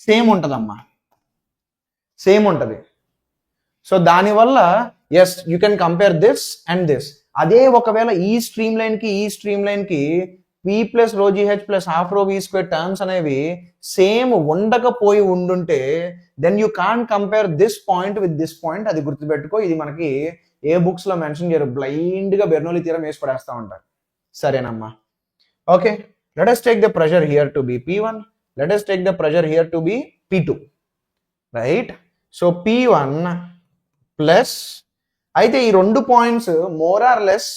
same ఉంటుందమ్మా, సేమ్ ఉంటుంది. సో దానివల్ల yes you can compare this and this. అదే ఒకవేళ ఈ స్ట్రీమ్ లైన్కి P plus rho GH plus half rho V square terms అనేవి సేమ్ ఉండకపోయి ఉండుంటే then you can't compare this point with this point. అది గుర్తుపెట్టుకో, ఇది మనకి ఏ బుక్స్ లో మెన్షన్ చేయరు, బ్లైండ్ గా బెర్నౌలీ థీరం వేసి పడేస్తా ఉంటారు. సరేనమ్మా, okay. Let us take the pressure here to be P1, let us take the pressure here to be P2, right? So P1 plus, అయితే ఈ రెండు points more or less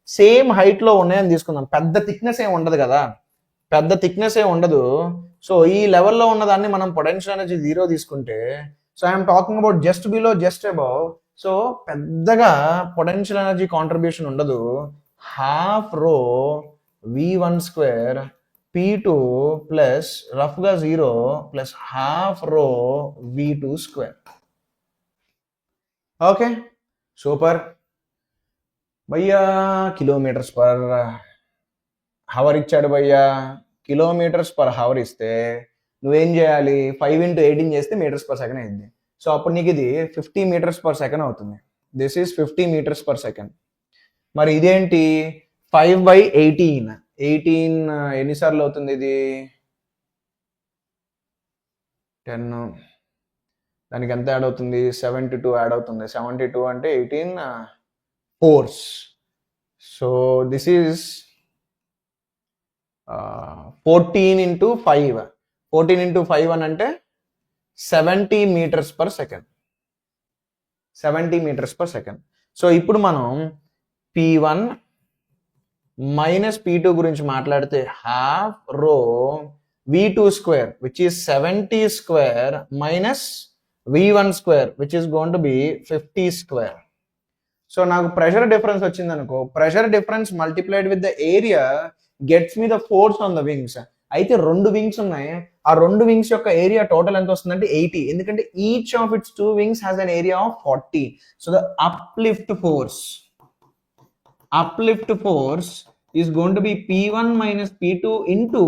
same height లో ఉన్నాయని తీసుకుందాం. పెద్ద థిక్నెస్ ఏమి ఉండదు. సో ఈ లెవెల్లో ఉన్నదాన్ని మనం పొటెన్షియల్ ఎనర్జీ 0 తీసుకుంటే, so I'm talking about just below just above. So పెద్దగా పొటెన్షియల్ ఎనర్జీ కాంట్రిబ్యూషన్ ఉండదు. హాఫ్ రో V1 స్క్వేర్ P2 ప్లస్ రఫ్గా 0 ప్లస్ హాఫ్ రో V2 స్క్వేర్. ఓకే, సూపర్ భయ్యా. కిలోమీటర్స్ పర్ హవర్ ఇచ్చాడు భయ్యా. కిలోమీటర్స్ పర్ హవర్ ఇస్తే నువ్వేం చేయాలి, 5 × 18 చేస్తే మీటర్స్ పర్ సెకండ్ అయింది. సో అప్పుడు నీకు ఇది 50 meters per second అవుతుంది. This is 50 meters per second. మరి ఇదేంటి 5/18, 18 ఎన్నిసార్లు అవుతుంది ఇది, 10, దానికి ఎంత యాడ్ అవుతుంది, 72 యాడ్ అవుతుంది. 72 అంటే 18 ఫోర్స్. So this is 14 × 5. 14 × 5 అని అంటే 70 meters per second. 70 meters per second. So ఇప్పుడు మనం P1 మైనస్ P2 గురించి మాట్లాడితే హాఫ్ రో V2 square which is 70 square minus V1 square which is going to B 50 square. So నాకు ప్రెషర్ డిఫరెన్స్ వచ్చింది అనుకో, pressure difference multiplied with the area gets me the force on the wings. అయితే 2 wings ఉన్నాయి, ఆ 2 wings యొక్క area total ఎంత వస్తుందంటే 80, ఎందుకంటే each of it's 2 wings has an area of 40. So the uplift force is going to B P1 minus P2 into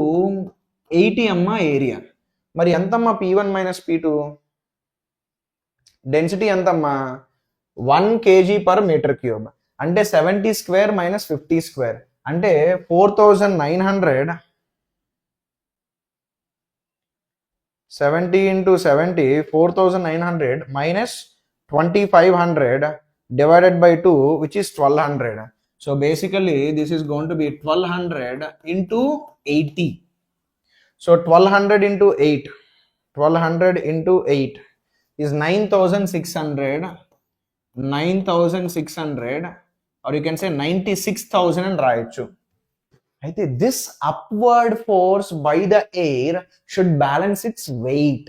80 అమ్మా area. మరి ఎంతమ్మా P1 మైనస్ P2? డెన్సిటీ ఎంతమ్మా, 1 kg/m³. అంటే 70 స్క్వేర్ మైనస్ 50 స్క్వేర్ అంటే 4900 70 into 70, 4,900 minus 2,500 divided by 2, which is 1,200. So basically this is going to be 1,200 into 80. So 1,200 into 8, 1,200 into 8 is 9,600, 9,600, or you can say 96,000 అని రాయొచ్చు. అయితే this upward force by the air should balance its weight.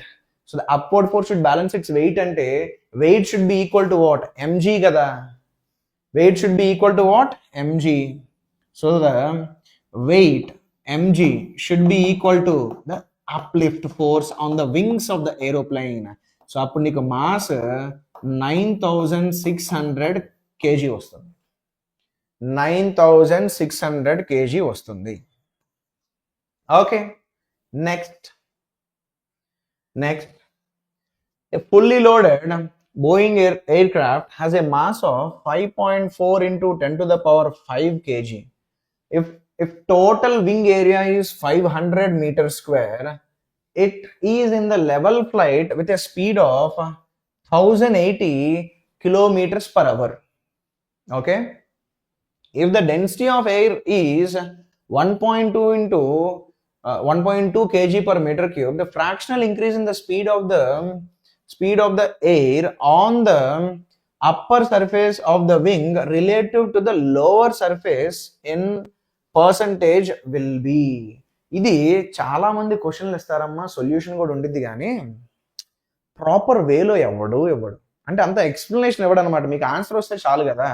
So the upward force should balance its weight అంటే weight should be equal to what? mg కదా. Weight should be equal to what? mg. So the weight mg should be equal to the uplift force on the wings of the aeroplane. So అప్పుడు నీకు mass 9,600 kg వస్తుంది. 9,600 kg వస్తుంది. Okay, next a fully loaded Boeing aircraft has a mass of 5.4 into 10 to the power 5 kg. If total wing area is 500 meters square, it is in the level flight with a speed of 1080 kilometers per hour. Okay, if the density of air is 1.2 into 1.2 kg per meter cube, the fractional increase in the speed of the air on the upper surface of the wing relative to the lower surface in percentage will be. ఇది చాలా మంది క్వశ్చన్లు ఇస్తారమ్మా, solution కూడా ఉండిద్ది, కానీ proper వేలో ఇవ్వడు అంటే అంత ఎక్స్ప్లెనేషన్ ఇవ్వడు అనమాట. మీకు ఆన్సర్ వస్తే చాలు కదా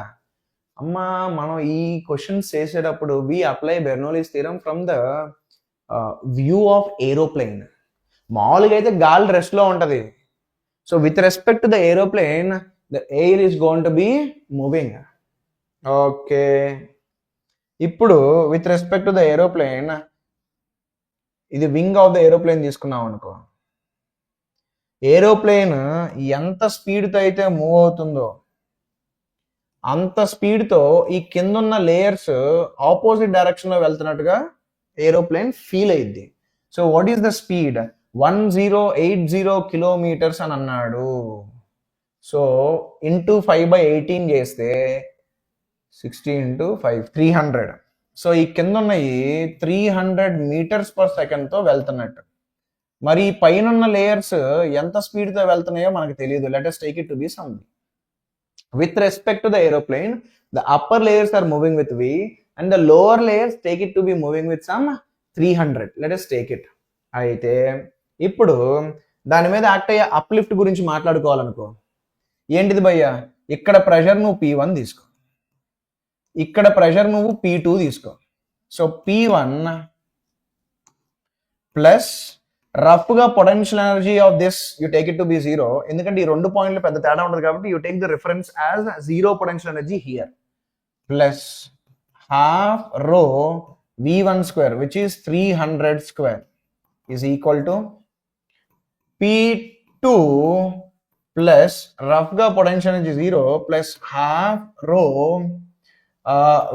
అమ్మా. మనం ఈ క్వశ్చన్స్ చేసేటప్పుడు we apply Bernoulli's theorem from the view of aeroplane. మామూలుగా అయితే గాలి రెస్ట్ లో ఉంటది. So with respect to the aeroplane the air is going to be moving. Okay, ఇప్పుడు with respect to the aeroplane, ఇది వింగ్ ఆఫ్ ద ఏరోప్లేన్ తీసుకున్నాం అనుకో. Aeroplane ఎంత స్పీడ్తో అయితే మూవ్ అవుతుందో అంత స్పీడ్తో ఈ కిందున్న లేయర్స్ ఆపోజిట్ డైరెక్షన్లో వెళ్తున్నట్టుగా ఏరోప్లేన్ ఫీల్ అయ్యిద్ది. So what is the speed? 1080 kilometres అని అన్నాడు. సో ఇంటూ 5/18 చేస్తే 60 into 5 300. సో ఈ కింద ఉన్నవి 300 మీటర్స్ పర్ సెకండ్తో వెళ్తున్నట్టు. మరి ఈ పైన లేయర్స్ ఎంత స్పీడ్తో వెళ్తున్నాయో మనకు తెలియదు. Let us take it to be something. With respect to the aeroplane, the upper layers are moving with v and the lower layers take it to be moving with some 300. Let us take it. అయితే ఇప్పుడు దాని మీద act అయ్యే uplift గురించి మాట్లాడుకోవాలనుకో. ఏంటిది భయ్యా? ఇక్కడ pressure నువ్వు P1 తీసుకో, ఇక్కడ ప్రెషర్ నువ్వు P2 తీసుకో. సో P1 ప్లస్ రఫ్గా potential energy of this you take it to be 0. ఎందుకంటే ఈ 2 పాయింట్లు పెద్ద తేడా ఉండదు కాబట్టి you take the reference as 0 potential energy here, plus half రో V1 square which is 300 square is equal to P2 plus రఫ్గా potential energy 0 plus half rho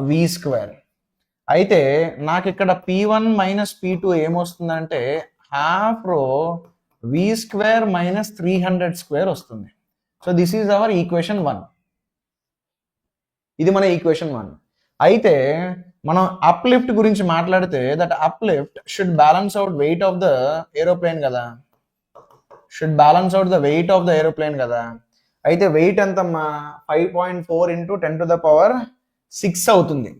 V square. అయితే నాకు ఇక్కడ P1 మైనస్ P2 ఏమొస్తుందంటే half rho V square minus 300 square వస్తుంది. So this is our equation 1. ఇది మన equation 1. అయితే మనం అప్లిఫ్ట్ గురించి మాట్లాడితే that uplift should balance out weight of the aeroplane కదా, should balance out the weight of the aeroplane కదా. అయితే వెయిట్ ఎంతమ్మా? 5.4 into 10 to the power 6 అవుతుంది.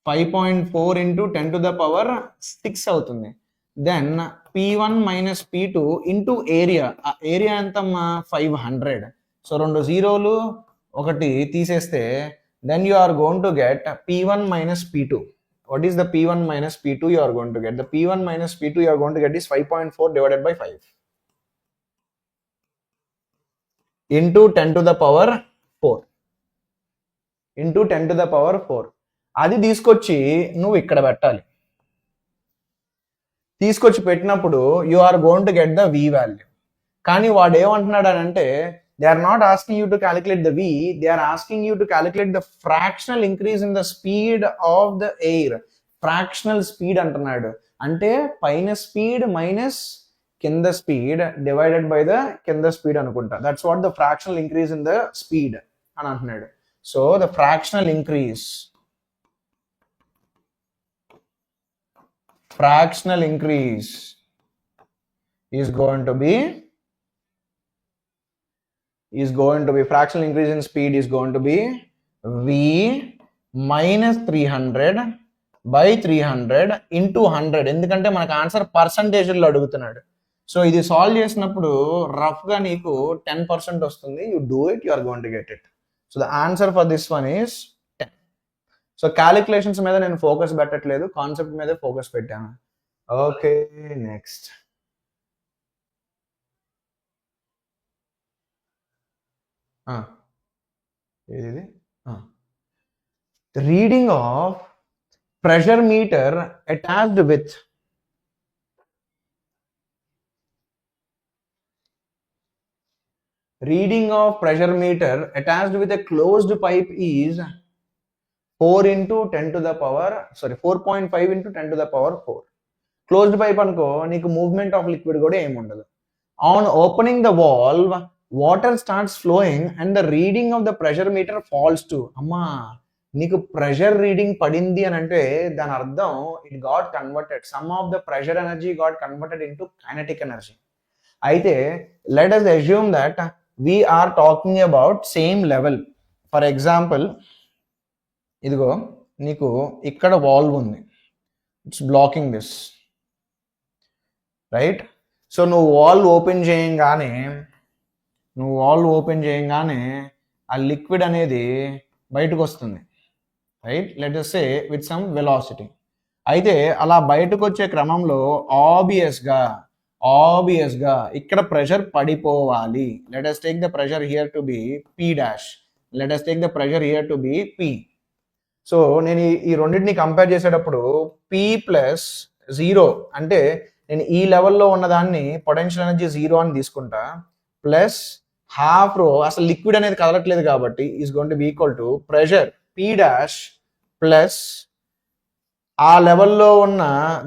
5.4 into 10 to the power 6 అవుతుంది. Then P1 minus P2 into area. ఆ area ఎంతమ్మా? 500. So 2 జీరోలు ఒకటి తీసేస్తే then you are going to get P1 minus P2. What is the P1 minus P2 you are going to get? The P1 minus P2 you are going to get is 5.4 divided by 5 into 10 to the power 4 into 10 to the power 4. అది తీసుకొచ్చి నువ్వు ఇక్కడ పెట్టాలి. తీసుకొచ్చి పెట్టినప్పుడు you are going to get the V value. కానీ వాడు ఏమంటున్నాడు అని అంటే they are not asking you to calculate the V, they are asking you to calculate the fractional increase in the speed of the air. Fractional speed అంటున్నాడు అంటే పైన speed minus కింద speed divided by the కింద speed అనుకుంటా. That's what the fractional increase in the speed అని అంటున్నాడు. So the fractional increase is going to be fractional increase in speed is going to be v minus 300 by 300 into 100. ఎందుకంటే మనకు answer పర్సంటేజ్లో అడుగుతున్నాడు. So ఇది solve చేసినప్పుడు రఫ్గా నీకు 10% వస్తుంది. You do it, you are going to get it. So the answer for this one is 10. సో calculations మీద నేను ఫోకస్ పెట్టట్లేదు, కాన్సెప్ట్ మీదే ఫోకస్ పెట్టాను. Okay, next. ఇది reading of pressure meter attached with reading of pressure meter attached with a closed pipe is 4.5 into 10 to the power 4. Closed pipe అనుకో, నీకు movement of liquid కూడా ఏమి ఉండదు. On opening the valve water starts flowing and the reading of the pressure meter falls to. అమ్మా, నీకు pressure reading పడింది అని అంటే దాని అర్థం it got converted, some of the pressure energy got converted into kinetic energy. అయితే let us assume that we are talking about same level. For example, ఇదిగో నీకు ఇక్కడ వాల్వ్ ఉంది, it's blocking this, right? So నువ్వు valve open చేయంగానే ఆ liquid అనేది బయటకు వస్తుంది, right? Let us say with some velocity. అయితే అలా బయటకు వచ్చే క్రమంలో ఆబ్వియస్గా ఇక్కడ ప్రెషర్ పడిపోవాలి. Let us take the pressure here to be P dash. Let us take the pressure here to be P. So నేను ఈ రెండింటిని కంపేర్ చేసేటప్పుడు P ప్లస్ 0 అంటే నేను ఈ లెవెల్లో ఉన్నదాన్ని పొటెన్షియల్ ఎనర్జీ 0 అని తీసుకుంటా, ప్లస్ హాఫ్ రో, అసలు లిక్విడ్ అనేది కదలట్లేదు కాబట్టి is going to B equal to pressure P dash plus ఆ లెవెల్లో ఉన్న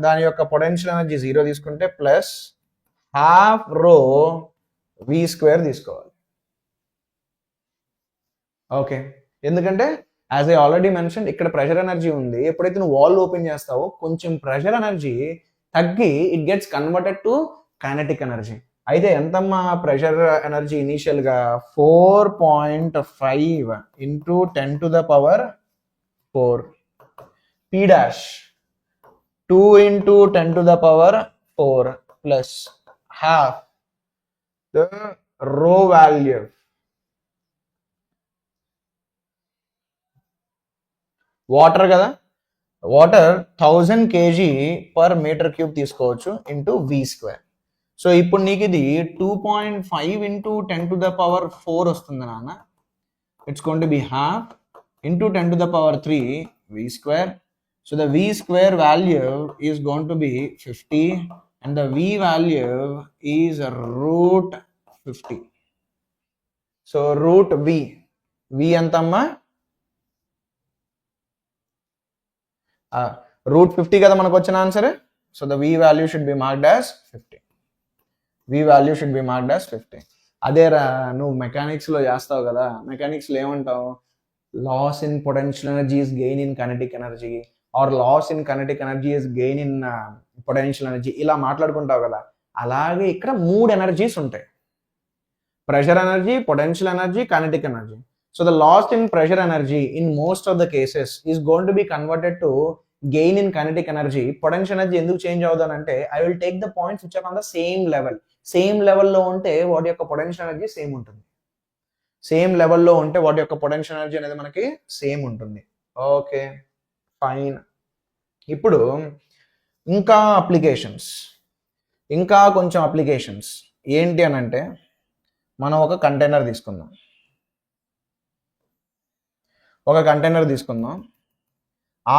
దాని యొక్క పొటెన్షియల్ ఎనర్జీ 0 తీసుకుంటే ప్లస్ హాఫ్ రో వి స్క్వేర్ తీసుకోవాలి. ఓకే, ఎందుకంటే యాజ్ ఐ ఆల్రెడీ మెన్షన్ ఇక్కడ ప్రెషర్ ఎనర్జీ ఉంది. ఎప్పుడైతే నువ్వు వాల్ ఓపెన్ చేస్తావో కొంచెం ప్రెషర్ ఎనర్జీ తగ్గి it gets converted to kinetic energy. అయితే ఎంతమ్మా ప్రెషర్ ఎనర్జీ ఇనీషియల్గా 4.5 into 10 to the power 4. P dash 2 into 10 to the power 4 plus half the rho value. Water కదా, water 1000 kg per meter cube తీసుకోవచ్చు into v square. So ఇప్పుడు నీకు ఇది 2.5 into 10 to the power 4 వస్తుంది నాన్న. It's going to be half into 10 to the power 3 v square. So the v square value is going to be 50 and the v value is root 50. So root v entamma root 50 kada manaku vachina answer. So the v value should be marked as 50. అదేరా నువ్వు mechanics లో చేస్తావు కదా, mechanics లో ఏమంటావు, loss in potential energy is gain in kinetic energy or loss in kinetic energy is gain in potential energy, ఇలా మాట్లాడుకుంటావు కదా. అలాగే ఇక్కడ 3 ఎనర్జీస్ ఉంటాయి, pressure energy, potential energy, kinetic energy. So the loss in pressure energy in most of the cases is going to be converted to gain in kinetic energy. Potential energy ఎందుకు change అవుతుందంటే I will take the points which are on the same level. Same లెవెల్లో ఉంటే వాటి యొక్క potential energy same ఉంటుంది. Same లెవెల్లో ఉంటే వాటి యొక్క పొటెన్షియల్ ఎనర్జీ అనేది మనకి సేమ్ ఉంటుంది. Okay, fine. ఇప్పుడు ఇంకా కొంచెం అప్లికేషన్స్ ఏంటి అని అంటే, మనం ఒక కంటైనర్ తీసుకుందాం.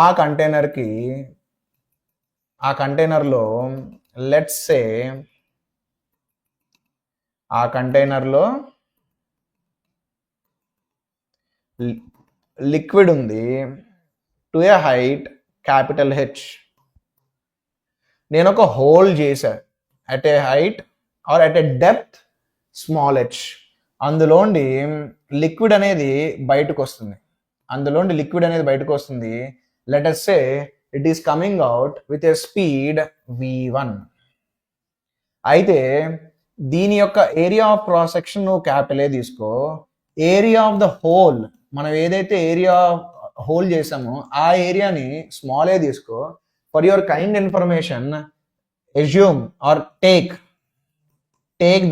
ఆ కంటైనర్లో లెట్స్ సే ఆ కంటైనర్లో లిక్విడ్ ఉంది to a height capital H. నేను ఒక హోల్ చేశా at a height or at a depth small h, అందులోండి లిక్విడ్ అనేది బయటకు వస్తుంది. Let us say it is coming out with a speed v1. అయితే దీని యొక్క ఏరియా ఆఫ్ క్రాస్ సెక్షన్ నువ్వు క్యాపిటల్ ఏ తీసుకో, ఏరియా ఆఫ్ ద హోల్ మనం ఏదైతే ఏరియా హోల్ చేసామో ఆ ఏరియాని స్మాల్ ఏ తీసుకో. For your kind information assume or take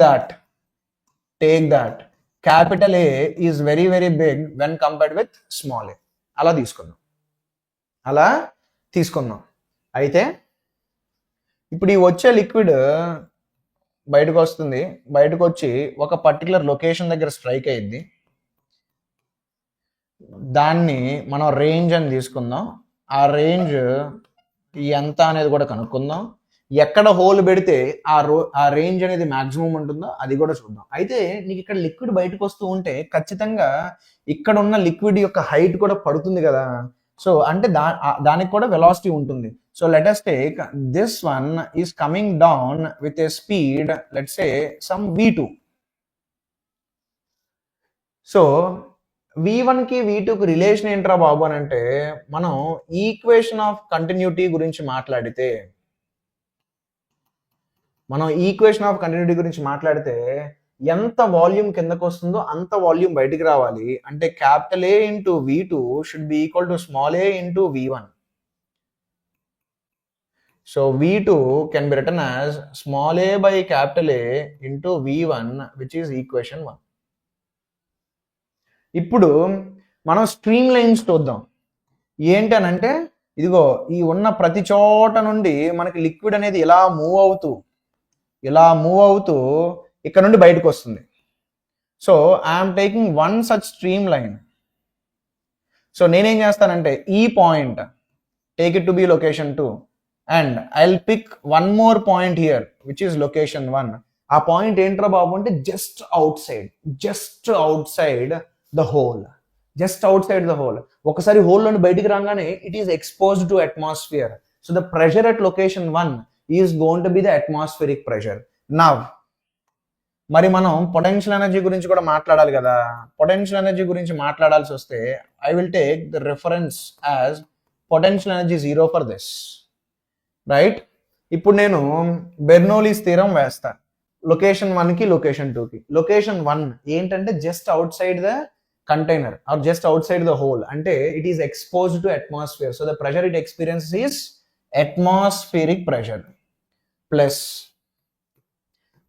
that capital A is very very big when compared with small a. అలా తీసుకుందాం. అయితే ఇప్పుడు ఈ వచ్చే లిక్విడ్ బయటకు వస్తుంది, బయటకు వచ్చి ఒక పర్టికులర్ లొకేషన్ దగ్గర స్ట్రైక్ అయ్యింది. దాన్ని మనం రేంజ్ అని తీసుకుందాం. ఆ రేంజ్ ఎంత అనేది కూడా కనుక్కుందాం. ఎక్కడ హోల్ పెడితే ఆ రేంజ్ అనేది మాక్సిమం ఉంటుందో అది కూడా చూద్దాం. అయితే నీకు ఇక్కడ లిక్విడ్ బయటకు వస్తూ ఉంటే ఖచ్చితంగా ఇక్కడ ఉన్న లిక్విడ్ యొక్క హైట్ కూడా పడుతుంది కదా. సో అంటే దానికి కూడా వెలాసిటీ ఉంటుంది. So let us take this one is coming down with a speed, let's say some v2. So v1 కి v2 కి రిలేషన్ ఏంట్రా బాబు అని అంటే, మనం ఈక్వేషన్ ఆఫ్ కంటిన్యూటీ గురించి మాట్లాడితే ఎంత వాల్యూమ్ కిందకు వస్తుందో అంత వాల్యూమ్ బయటికి రావాలి. అంటే capital a into v2 should be equal to small A into v1. So v2 can be written as small a by capital a into v1 which is equation 1. ఇప్పుడు మనం స్ట్రీమ్ లైన్స్ చూద్దాం. ఏంటనంటే ఇదిగో ఈ ఉన్న ప్రతి చోట నుండి మనకి లిక్విడ్ అనేది ఇలా మూవ్ అవుతూ ఇక్కడ నుండి బయటకు వస్తుంది. So I'm taking one such stream line. So నేనేం చేస్తానంటే ఈ point take it to be location 2 and I will pick one more point here which is location 1. ఆ పాయింట్ ఏంట్రా బాబు అంటే just outside the hole. ఒకసారి హోల్ నుండి బయటికి రాగానే it is exposed to atmosphere. So the pressure at location 1 is going to be the atmospheric pressure. Now మరి మనం పొటెన్షియల్ ఎనర్జీ గురించి కూడా మాట్లాడాలి కదా. పొటెన్షియల్ ఎనర్జీ గురించి మాట్లాడాల్సి వస్తే I will take the reference as potential energy 0 for this, right? ఇప్పుడు నేను బెర్నౌలీస్ థీరం వేస్తా లొకేషన్ 1కి లొకేషన్ 2కి. లొకేషన్ 1 ఏంటంటే just outside the container or just outside the hole, అంటే it is exposed to atmosphere. So the pressure it experiences is atmospheric pressure plus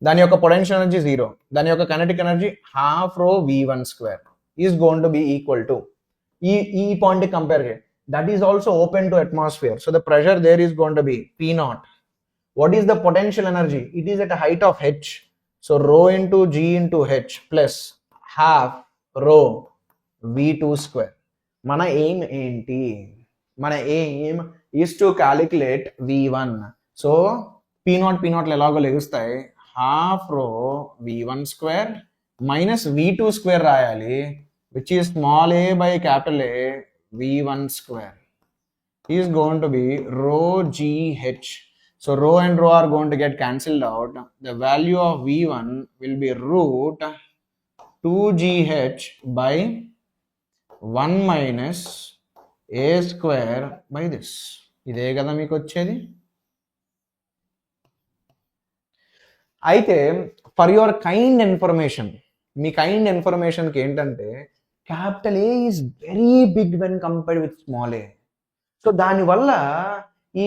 దాని యొక్క potential energy 0, దాని యొక్క kinetic energy ½ rho v1 square is going to B equal to ఈ point compare చేయండి. That is also open to atmosphere. So the pressure there is going to be P0. What is the potential energy? It is at a height of h. So rho into g into h plus half rho v2 square. Mana aim enti? Mana aim is to calculate v1. So p0 elago legustayi, half rho v1 square minus v2 square rayali, which is small a by capital A v1 square is going to be rho gh. So rho and rho are going to get cancelled out. The value of v1 will be root 2gh by 1 minus a square by this. ఇదే కదా మీకు వచ్చేది. అయితే for your kind information, మీ kind ఇన్ఫర్మేషన్కి ఏంటంటే capital A is very big when compared with small A. So దానివల్ల ఈ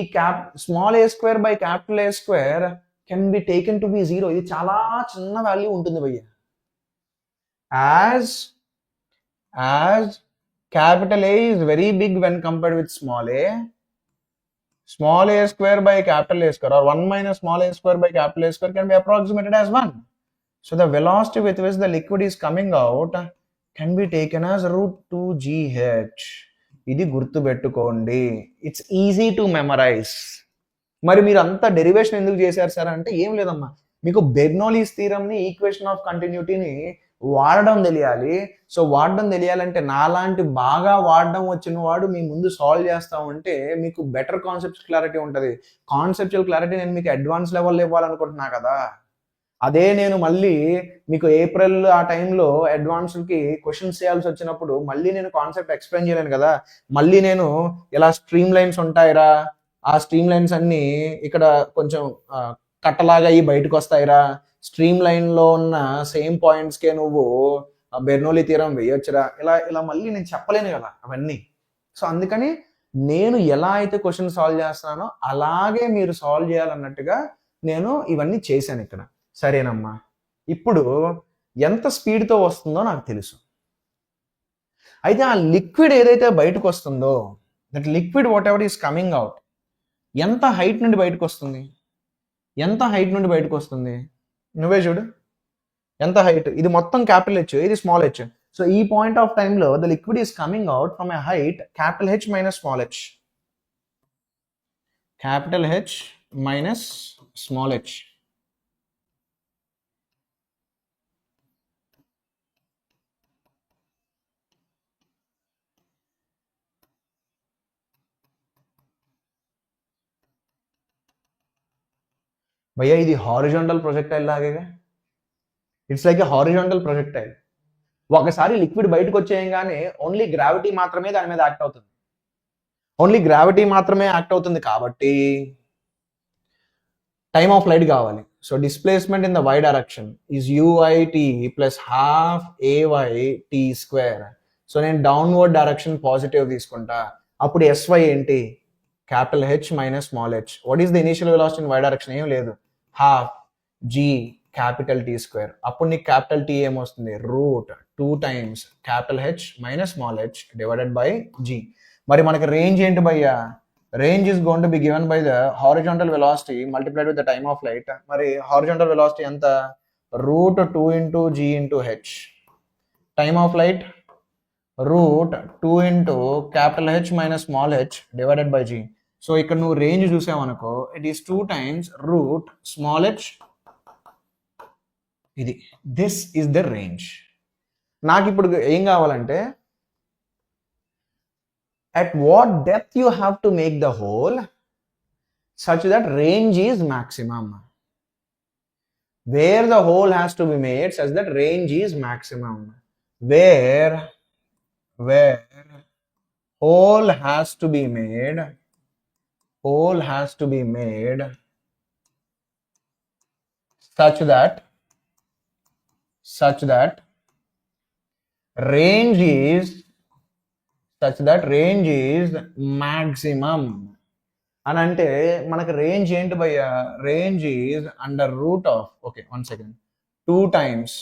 small A square by capital A square can be taken to be 0. ఇది చాలా చిన్న వాల్యూ ఉంటుంది భయ్య. As capital A is very big when compared with small A square by capital A square or 1 minus small a square by capital A square can be approximated as 1. So the velocity with which the liquid is coming out can be taken as root 2gh. ఇది గుర్తుపెట్టుకోండి. It's easy to memorize. మరి మీరు అంతా derivation ఎందుకు చేశారు sir అంటే ఏం లేదమ్మా, మీకు బెర్నౌలీస్ థీరంని ఈక్వేషన్ ఆఫ్ కంటిన్యూటీని వాడడం తెలియాలి. సో వాడడం తెలియాలంటే నాలాంటి బాగా వాడడం వచ్చిన వాడు మీ ముందు సాల్వ్ చేస్తా ఉంటే మీకు బెటర్ కాన్సెప్ట్ క్లారిటీ ఉంటుంది. కాన్సెప్చువల్ క్లారిటీ నేను మీకు అడ్వాన్స్ లెవెల్లో ఇవ్వాలనుకుంటున్నా కదా. అదే నేను మళ్ళీ మీకు ఏప్రిల్ ఆ టైంలో అడ్వాన్స్డ్కి క్వశ్చన్స్ చేయాల్సి వచ్చినప్పుడు మళ్ళీ నేను కాన్సెప్ట్ ఎక్స్ప్లెయిన్ చేయలేను కదా, మళ్ళీ నేను ఇలా స్ట్రీమ్ లైన్స్ ఉంటాయిరా, ఆ స్ట్రీమ్ లైన్స్ అన్ని ఇక్కడ కొంచెం కట్టలాగా అయ్యి బయటకు వస్తాయిరా, స్ట్రీమ్ లైన్లో ఉన్న సేమ్ పాయింట్స్కే నువ్వు బెర్నౌలీ థియరం వేయొచ్చురా, ఇలా ఇలా మళ్ళీ నేను చెప్పలేను కదా అవన్నీ. సో అందుకని నేను ఎలా అయితే క్వశ్చన్ సాల్వ్ చేస్తున్నానో అలాగే మీరు సాల్వ్ చేయాలన్నట్టుగా నేను ఇవన్నీ చేశాను ఇక్కడ. సరేనమ్మా, ఇప్పుడు ఎంత స్పీడ్తో వస్తుందో నాకు తెలుసు. అయితే ఆ లిక్విడ్ ఏదైతే బయటకు వస్తుందో, that liquid whatever is coming out, ఎంత హైట్ నుండి బయటకు వస్తుంది? ఎంత హైట్ నుండి బయటకు వస్తుంది? నువ్వే చూడు, ఎంత హైట్? ఇది మొత్తం క్యాపిటల్ హెచ్, ఇది స్మాల్ హెచ్. సో ఈ పాయింట్ ఆఫ్ టైంలో the liquid is coming out from a height capital H minus small H. Capital H minus small H. భయ్యా ఇది హారిజాంటల్ ప్రొజెక్టైల్ లాగేగా, it's like a horizontal projectile. ఒకసారి liquid బయటకు వచ్చేయంగానే only gravity మాత్రమే దాని మీద యాక్ట్ అవుతుంది, ఓన్లీ గ్రావిటీ మాత్రమే యాక్ట్ అవుతుంది కాబట్టి టైమ్ ఆఫ్ లైట్ కావాలి. So displacement in the y direction is u y t plus half a y t square. So నేను డౌన్వర్డ్ డైరెక్షన్ పాజిటివ్ తీసుకుంటా, అప్పుడు ఎస్వై ఏంటి? Capital H minus small H. What is the initial velocity in y direction? ఏం లేదు, half g capital T square. అప్పుడు నీకు capital T ఏమొస్తుంది? Root 2 times capital H minus small H divided by g. మరి మనకి range ఏంటి భయ్యా? Range is going to be given by the horizontal velocity multiplied with the time of flight. మరి horizontal velocity ఎంత? Root 2 into g into h. Time of flight root 2 into capital H minus small H divided by g. So ఇక్కడ నువ్వు range చూసావనుకో, it is 2 times root small h. ఇది this is the range. నాకు ఇప్పుడు ఏం కావాలంటే, at what depth you have to make the hole such that range is maximum. Where the hole has to be made such that range is maximum. Where hole has to be made such that range is maximum. అని అంటే మనకు range ఏంటి భయ్యా? Range is under root of, okay 1 second, 2 times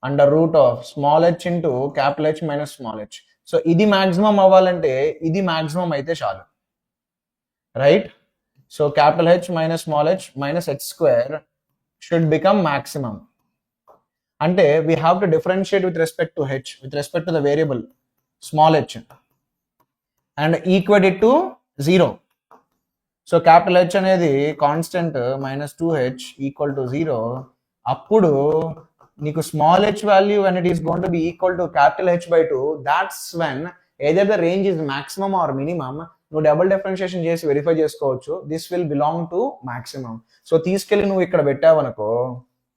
under root of small h into capital H minus small H. So ఇది maximum అవ్వాలంటే ఇది maximum అయితే చాలు, right? So capital H minus small H minus h square should become maximum. అంటే we have to differentiate with respect to h, with respect to the variable small h, and equate it to 0. So capital H అనేది constant minus 2h equal to 0. అప్పుడు నీకు small H value when it is going to be equal to capital H by 2, that's when either the range is maximum or minimum. నువ్వు double differentiation చేసి verify చేసుకోవచ్చు, this will belong to maximum. So తీసుకెళ్ళి నువ్వు ఇక్కడ పెట్టావనుకో,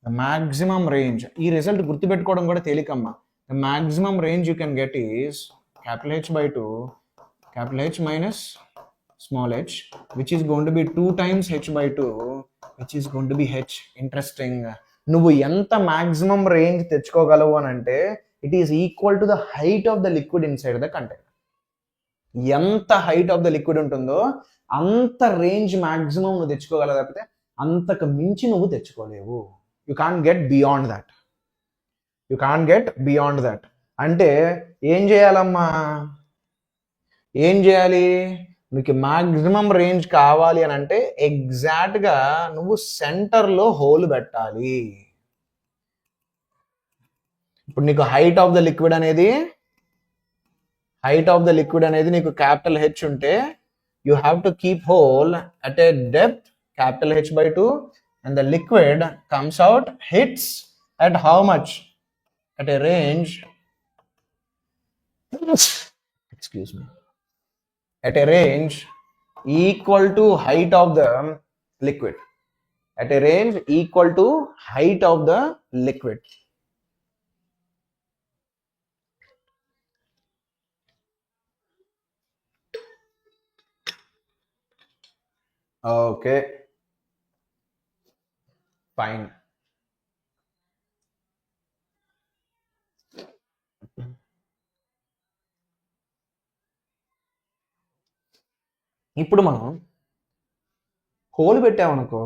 the maximum range, ఈ result గుర్తుపెట్టుకోవడం కూడా తేలికమ్మా. The maximum range you can get is capital H by 2 capital H minus small h, which is going to be 2 times h by 2, which is going to be h. Interesting. నువ్వు ఎంత maximum range తెచ్చుకోగలవు అని అంటే, it is equal to the height of the liquid inside the container. ఎంత height of the liquid ఉంటుందో అంత range maximum నువ్వు తెచ్చుకోగలవు, తప్పితే అంతకు మించి నువ్వు తెచ్చుకోలేవు. You can't get beyond that. అంటే ఏం చేయాలమ్మా? ఏం చేయాలి? నీకు మాక్సిమం రేంజ్ కావాలి అని అంటే ఎగ్జాక్ట్గా నువ్వు సెంటర్లో హోల్ పెట్టాలి. ఇప్పుడు నీకు హైట్ ఆఫ్ ద లిక్విడ్ అనేది నీకు క్యాపిటల్ హెచ్ ఉంటే, you have to keep whole at a depth capital H by 2, and the liquid comes out, hits at how much? At a range, excuse me, at a range equal to height of the liquid. at a range equal to height of the liquid. Okay, fine. ఇప్పుడు మనం whole పెట్టామనుకో,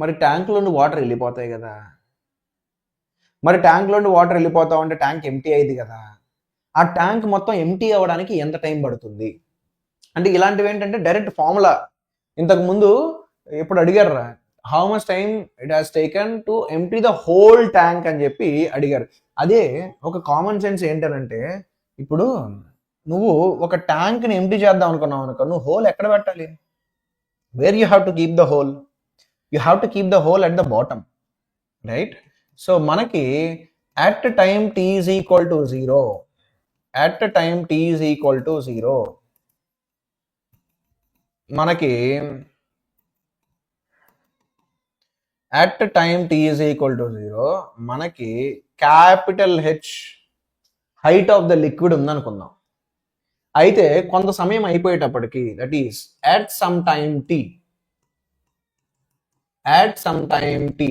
మరి ట్యాంక్లోని water వెళ్ళిపోతాయి కదా. మరి ట్యాంక్లోని water వెళ్ళిపోతా ఉంటే tank empty అయింది కదా. ఆ ట్యాంక్ మొత్తం ఎంటీ అవ్వడానికి ఎంత టైం పడుతుంది అంటే ఇలాంటివి ఏంటంటే డైరెక్ట్ ఫార్ములా. ఇంతకు ముందు ఇప్పుడు అడిగారు, how much time it has taken to empty the whole tank అని చెప్పి అడిగారు. అదే ఒక కామన్ సెన్స్ ఏంటంటే, ఇప్పుడు నువ్వు ఒక ట్యాంక్ని ఎంటీ చేద్దాం అనుకున్నావు అనుకో, నువ్వు హోల్ ఎక్కడ పెట్టాలి? Where you have to keep the hole? You have to keep the hole at the bottom, right? So మనకి at time t is equal to 0, at time t is equal to 0 మనకి at time t is equal to 0 మనకి capital H height of the liquid ఉందనుకుందాం. అయితే కొంత సమయం అయిపోయేటప్పటికి, that is at some time t, at some time t,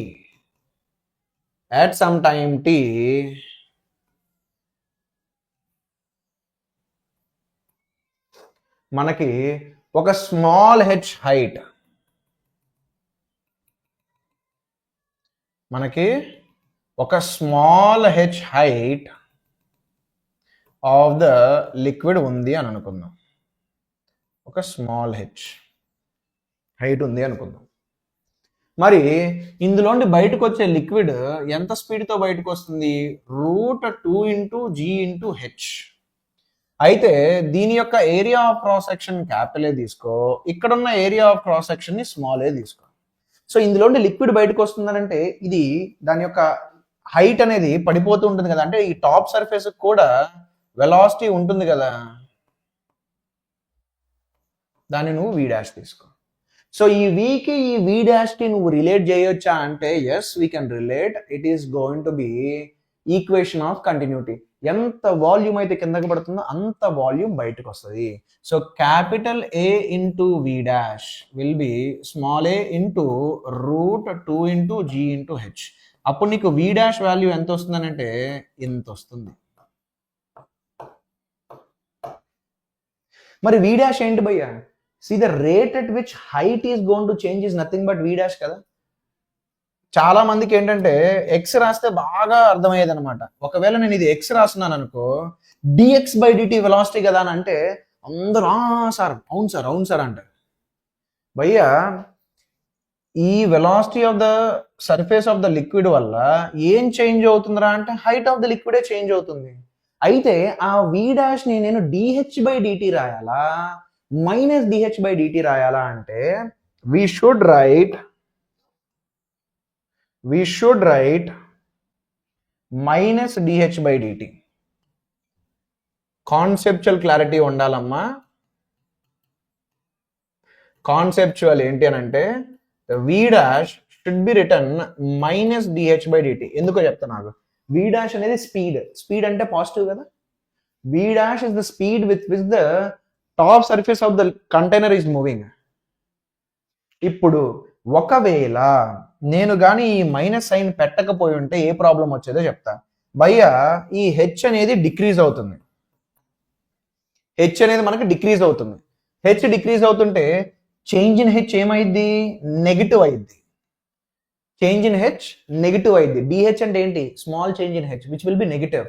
at some time tea మనకి ఒక small h height, మనకి ఒక small h height of the liquid ఉంది అని అనుకుందాం. ఒక స్మాల్ హెచ్ హైట్ ఉంది అనుకుందాం. మరి ఇందులోండి బయటకు వచ్చే లిక్విడ్ ఎంత స్పీడ్తో బయటకు వస్తుంది? √2 ఇంటూ జీ ఇంటూ హెచ్. అయితే దీని యొక్క area of cross section capital ఏ తీసుకో, ఇక్కడున్న ఏరియా ఆఫ్ క్రాస్ సెక్షన్ ని స్మాల్ ఏ తీసుకో. సో ఇందులోండి లిక్విడ్ బయటకు వస్తుందనంటే ఇది దాని యొక్క హైట్ అనేది పడిపోతూ ఉంటుంది కదా. అంటే ఈ టాప్ సర్ఫేస్ కూడా వెలాసిటీ ఉంటుంది కదా, దాన్ని నువ్వు V' తీసుకో. సో ఈ వీకి ఈ V' నువ్వు రిలేట్ చేయొచ్చా అంటే yes, we can relate. It is going to be equation of continuity. ఎంత వాల్యూమ్ అయితే కిందకి పడుతుందో అంత వాల్యూమ్ బయటకు వస్తుంది. So capital A into V' will be small a into √2 into G into H. అప్పుడు నీకు V' వాల్యూ ఎంత వస్తుందనంటే ఇంత వస్తుంది. మరి V' ఏంటి భయ్యా? See, the rate at which height is going to change is nothing but V' కదా. చాలా మందికి ఏంటంటే ఎక్స్ రాస్తే బాగా అర్థమయ్యేది అనమాట. ఒకవేళ నేను ఇది ఎక్స్ రాస్తున్నాను అనుకో, dx/dt వెలాసిటీ కదా అని అంటే అందరూ సార్ అవును సార్ అవును సార్ అంటారు. భయ్యా, ఈ velocity of the surface of the liquid వల్ల ఏం చేంజ్ అవుతుందిరా అంటే హైట్ ఆఫ్ ద లిక్విడే చేంజ్ అవుతుంది. అయితే ఆ V' నేను dh/dt రాయాలా -dh/dt రాయాలా అంటే we should write -dh/dt. Conceptual clarity ఉండాలమ్మా. కాన్సెప్చువల్ ఏంటి అని అంటే V' should be written -dh/dt. ఎందుకో చెప్తా నాకు. V' అనేది స్పీడ్ అంటే పాజిటివ్ కదా. V' is the speed with which the top surface of the container is moving. ఇప్పుడు ఒకవేళ నేను కానీ ఈ మైనస్ సైన్ పెట్టకపోయి ఉంటే ఏ ప్రాబ్లం వచ్చేదో చెప్తా. భయ్యా, ఈ హెచ్ అనేది డిక్రీజ్ అవుతుంది. హెచ్ అనేది మనకి డిక్రీజ్ అవుతుంది. హెచ్ డిక్రీజ్ అవుతుంటే చేంజ్ ఇన్ హెచ్ ఏమైంది? నెగిటివ్ అయింది. చేంజ్ ఇన్ హెచ్ నెగిటివ్ అయింది. డిహెచ్ అంటే ఏంటి? Small change in H which will B negative.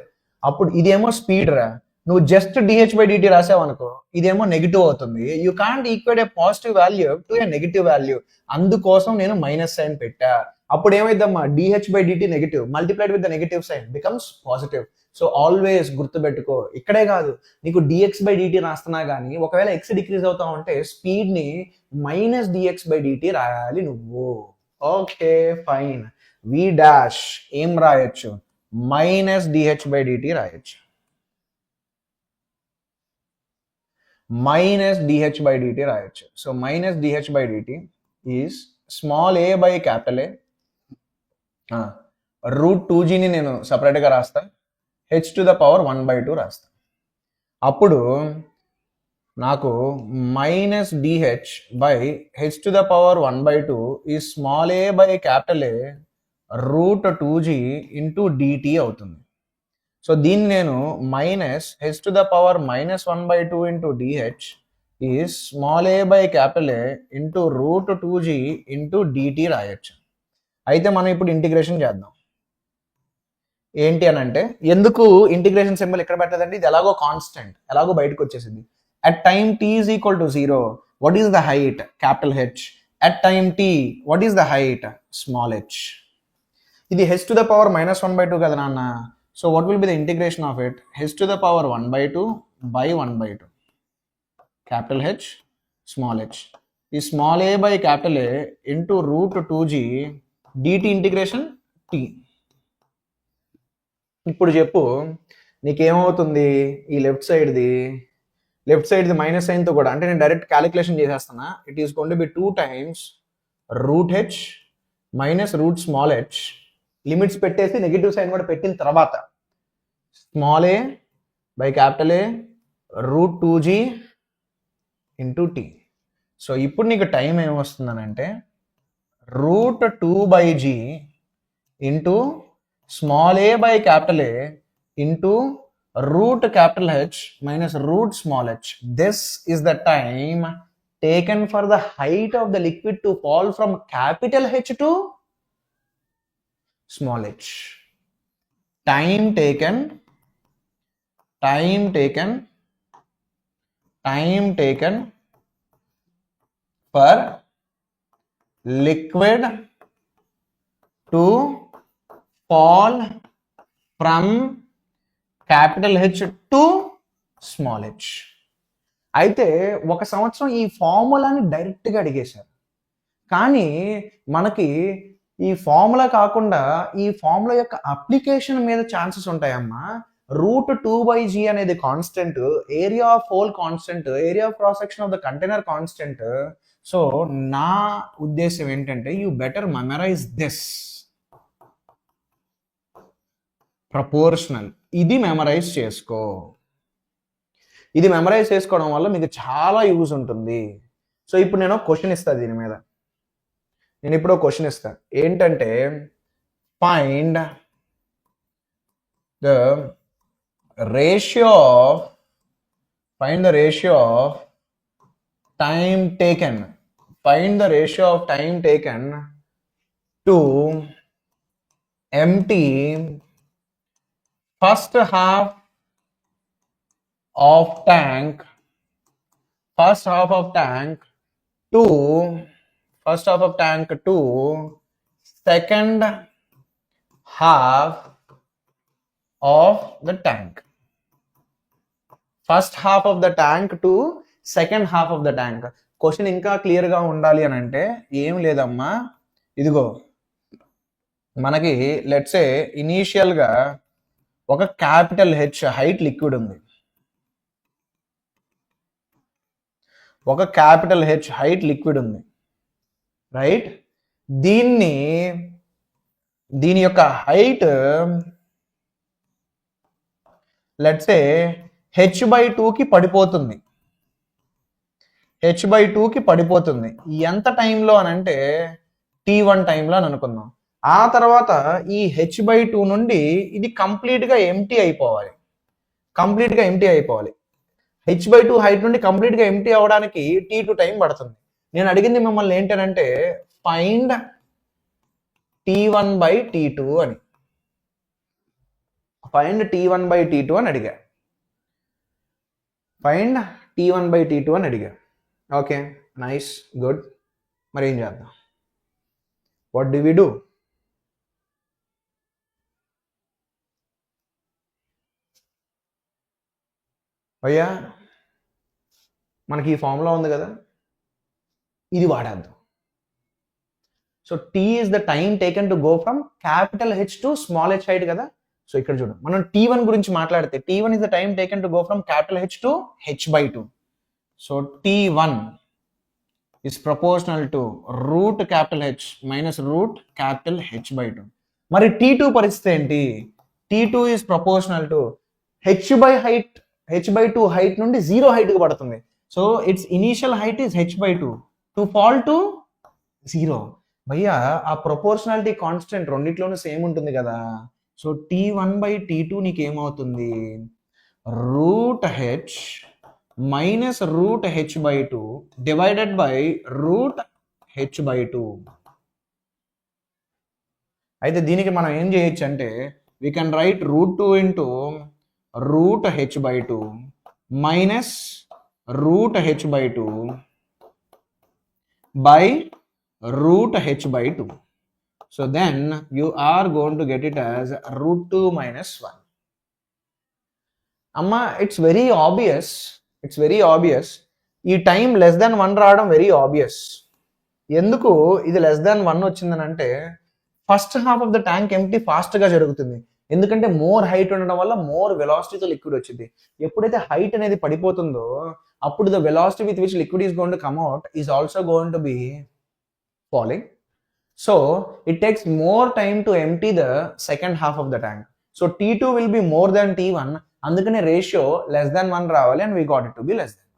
అప్పుడు ఇదేమో స్పీడ్ రా, నువ్వు జస్ట్ dh/dt రాసావు అనుకో, ఇదేమో నెగిటివ్ అవుతుంది. You can't equate a positive value to a negative value. అందుకోసం నేను మైనస్ సైన్ పెట్టా. అప్పుడు ఏమైందమ్మా? dh/dt negative multiplied with the negative sign becomes positive. So always గుర్తుపెట్టుకో, ఇక్కడే కాదు నీకు dx/dt రాస్తున్నా కానీ ఒకవేళ x డిక్రీజ్ అవుతా ఉంటే స్పీడ్ ని -dx/dt రాయాలి నువ్వు. Okay fine. V' ఏం రాయొచ్చు? -dh/dt రాయొచ్చు. -dh/dt రాయొచ్చు. So -dh/dt is small a by capital a, root 2gని నేను సపరేట్గా రాస్తా, హెచ్ టు ద పవర్ 1/2 రాస్తా. అప్పుడు నాకు minus d h by h to the power 1/2 ఈ small a by capital a root 2g into d t అవుతుంది. సో దీన్ని నేను minus h to the power minus 1/2 into d h ఈ small a by capital a into root 2g into d t రాయొచ్చు. అయితే మనం ఇప్పుడు ఇంటిగ్రేషన్ చేద్దాం. ఏంటి అని అంటే, ఎందుకు ఇంటిగ్రేషన్ సింబల్ ఇక్కడ పెట్టదండి, ఇది ఎలాగో కాన్స్టెంట్, ఎలాగో బయటకు వచ్చేసింది. At time t is equal to 0 what is the height, capital H. At time t what is the height, small h. ఇది h to the power minus 1/2 కదా నాన్న. So what will be the integration of it, h to the power 1/2 by 1/2 capital H small h ఈ small a by capital a into root 2g d t integration t. ఇప్పుడు చెప్పు నీకేమవుతుంది, ఈ left సైడ్ది minus సైన్తో కూడా, అంటే నేను direct calculation చేసేస్తున్నా. It is going to be 2 times root H minus root small h, limits పెట్టేసి negative sign కూడా పెట్టిన తర్వాత small a by capital a root 2g into t. So ఇప్పుడు నీకు టైం ఏమొస్తుందనంటే root 2/g into small a by capital a into root capital H minus root small h. This is the time taken for the height of the liquid to fall from capital H to small h. Time taken for liquid to fall from capital H to small H. అయితే ఒక సంవత్సరం ఈ ఫార్ములాని డైరెక్ట్గా అడిగేశారు, కానీ మనకి ఈ formula కాకుండా ఈ ఫార్ములా యొక్క అప్లికేషన్ మీద ఛాన్సెస్ ఉంటాయమ్మా. రూట్ 2/g అనేది constant, area of hole constant, area of cross section of the container constant. So నా ఉద్దేశం ఏంటంటే you better memorize this proportional. ఇది మెమరైజ్ చేసుకో. ఇది మెమరైజ్ చేసుకోవడం వల్ల మీకు చాలా యూజ్ ఉంటుంది. సో ఇప్పుడు నేను క్వశ్చన్ ఇస్తాను దీని మీద. నేను ఇప్పుడు క్వశ్చన్ ఇస్తాను ఏంటంటే, find the ratio of time taken to empty first half of tank to second half of the tank. First half of the tank to second half of the tank. Question ఇంకా క్లియర్గా ఉండాలి అని అంటే ఏం లేదమ్మా, ఇదిగో మనకి లెట్సే ఇనీషియల్గా ఒక క్యాపిటల్ హెచ్ హైట్ లిక్విడ్ ఉంది, రైట్. దీని యొక్క హైట్ లెట్సే h/2కి పడిపోతుంది. ఎంత టైంలో అని అంటే t1 టైంలో అని అనుకుందాం. ఆ తర్వాత ఈ h/2 నుండి ఇది కంప్లీట్గా ఎంటీ అయిపోవాలి. h/2 హైట్ నుండి కంప్లీట్గా ఎంటీ అవడానికి t2 టైం పడుతుంది. నేను అడిగింది మిమ్మల్ని ఏంటనంటే ఫైండ్ t1/t2 అని. అడిగా. Okay, nice, good. మరి ఏం చేద్దాం? What do we do? అయ్యా మనకి ఈ ఫార్ములా ఉంది కదా, ఇది వాడేద్దాం. So t is the time taken to go from capital H to small h height కదా. సో ఇక్కడ చూడండి, మనం t1 గురించి మాట్లాడితే t1 is the time taken to go from capital H to h/2. సో t1 is proportional to root capital H minus root capital H by 2. మరి T2 పరిస్థితి ఏంటి? T2 is proportional to H by 2 height నుండి 0 హైట్కి పడుతుంది. So it's initial height is H by 2 to fall to 0. భయ్యా ఆ proportionality constant రెండిట్లోనూ same ఉంటుంది కదా. సో T1 by T2 నీకు ఏమవుతుంది? Root H minus root H by 2 divided by root H by 2. అయితే దీనికి మనం ఏం చేయొచ్చు అంటే we can write root 2 into root H by 2 minus root H by 2 by root H by 2. So then you are going to get it as root 2 minus 1. Amma, it's very obvious. ఈ time less than 1 రావడం very obvious. ఎందుకు ఇది less than 1 వచ్చిందని అంటే first half of the tank empty ఫాస్ట్గా జరుగుతుంది. ఎందుకంటే more height ఉండడం వల్ల మోర్ వెలాసిటీతో లిక్విడ్ వచ్చింది. ఎప్పుడైతే హైట్ అనేది పడిపోతుందో అప్పుడు the velocity with which liquid is going to come out is also going to B falling. So it takes more time to empty the second half of the tank. So T2 will be more than T1. అందుకనే ratio less than 1 రావాలి and we got it to be less than 1.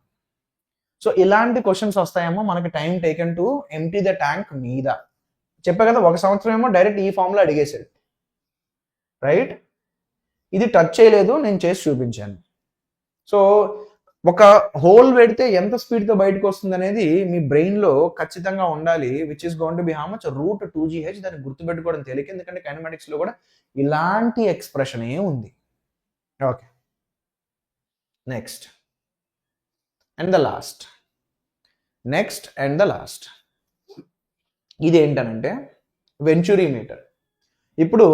So ఇలాంటి questions వస్తాయేమో మనకి time taken to empty the tank మీద. చెప్పా కదా 1 సంవత్సరం ఏమో డైరెక్ట్ ఈ ఫామ్లో అడిగేసాడు, రైట్? ఇది టచ్ చేయలేదు, నేను చేసి చూపించాను. సో ఒక హోల్ పెడితే ఎంత స్పీడ్తో బయటకు వస్తుంది అనేది మీ బ్రెయిన్లో ఖచ్చితంగా ఉండాలి. Which is going to be how much root 2GH. దాన్ని గుర్తుపెట్టుకోవడం తేలిక, ఎందుకంటే కైనమాటిక్స్లో కూడా ఇలాంటి ఎక్స్ప్రెషనే ఉంది. Okay, next and the last ఇది ఏంటనంటే వెంచురీ మీటర్. ఇప్పుడు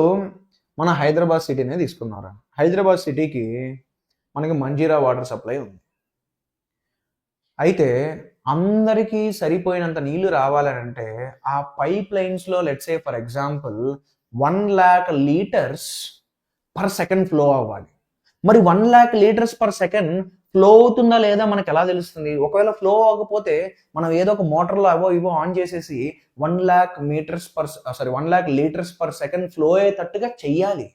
మన హైదరాబాద్ సిటీనే తీసుకున్నారా. హైదరాబాద్ సిటీకి మనకి మంజీరా వాటర్ సప్లై ఉంది. అయితే అందరికీ సరిపోయినంత నీళ్లు రావాలంటే ఆ పైప్ లైన్స్లో let's say for example 1 lakh liters per second flow అవ్వాలి. మరి 1 lakh liters per second flow అవుతుందా లేదా మనకు ఎలా తెలుస్తుంది? ఒకవేళ ఫ్లో అవ్వకపోతే మనం ఏదో ఒక మోటార్లో ఇవో ఆన్ చేసేసి 1 lakh liters per second flow అయ్యేటట్టుగా చెయ్యాలి.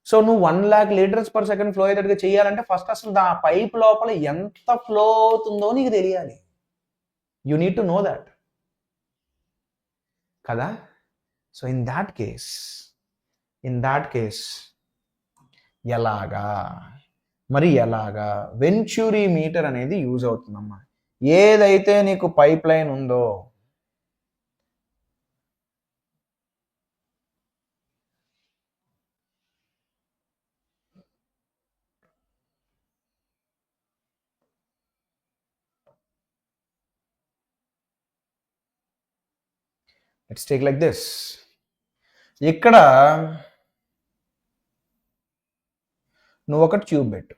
సో నువ్వు 1 lakh liters per second flow అయ్యేటట్టుగా చేయాలంటే ఫస్ట్ అసలు ఆ పైప్ లోపల ఎంత ఫ్లో అవుతుందో నీకు తెలియాలి. You need to know that కదా. సో ఇన్ దాట్ కేస్ ఎలాగా వెంచురీ మీటర్ అనేది యూజ్ అవుతుందమ్మా. ఏదైతే నీకు పైప్ లైన్ ఉందో let's take like this. ఇక్కడ నువ్వు ఒక ట్యూబ్ పెట్టు,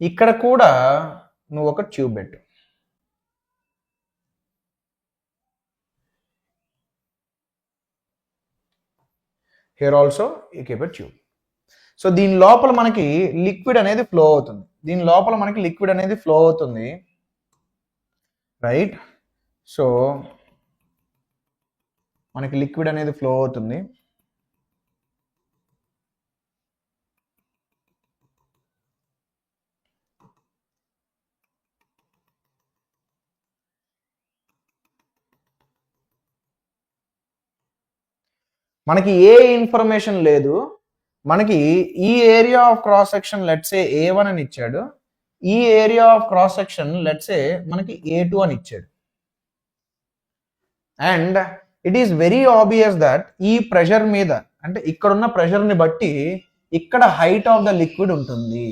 ఇక్కడ కూడా నువ్వు ఒక ట్యూబ్ పెట్టు. Here also you keep a tube. So దీని లోపల మనకి లిక్విడ్ అనేది ఫ్లో అవుతుంది, రైట్? సో మనకి లిక్విడ్ అనేది ఫ్లో అవుతుంది. మనకి ఏ ఇన్ఫర్మేషన్ లేదు. మనకి ఈ area of cross section let's say A1 అని ఇచ్చాడు, ఈ area of cross section let's say మనకి A2 అని ఇచ్చాడు. And it is very obvious that ఈ ప్రెషర్ మీద అంటే ఇక్కడున్న ప్రెషర్ని బట్టి ఇక్కడ హైట్ ఆఫ్ ద లిక్విడ్ ఉంటుంది,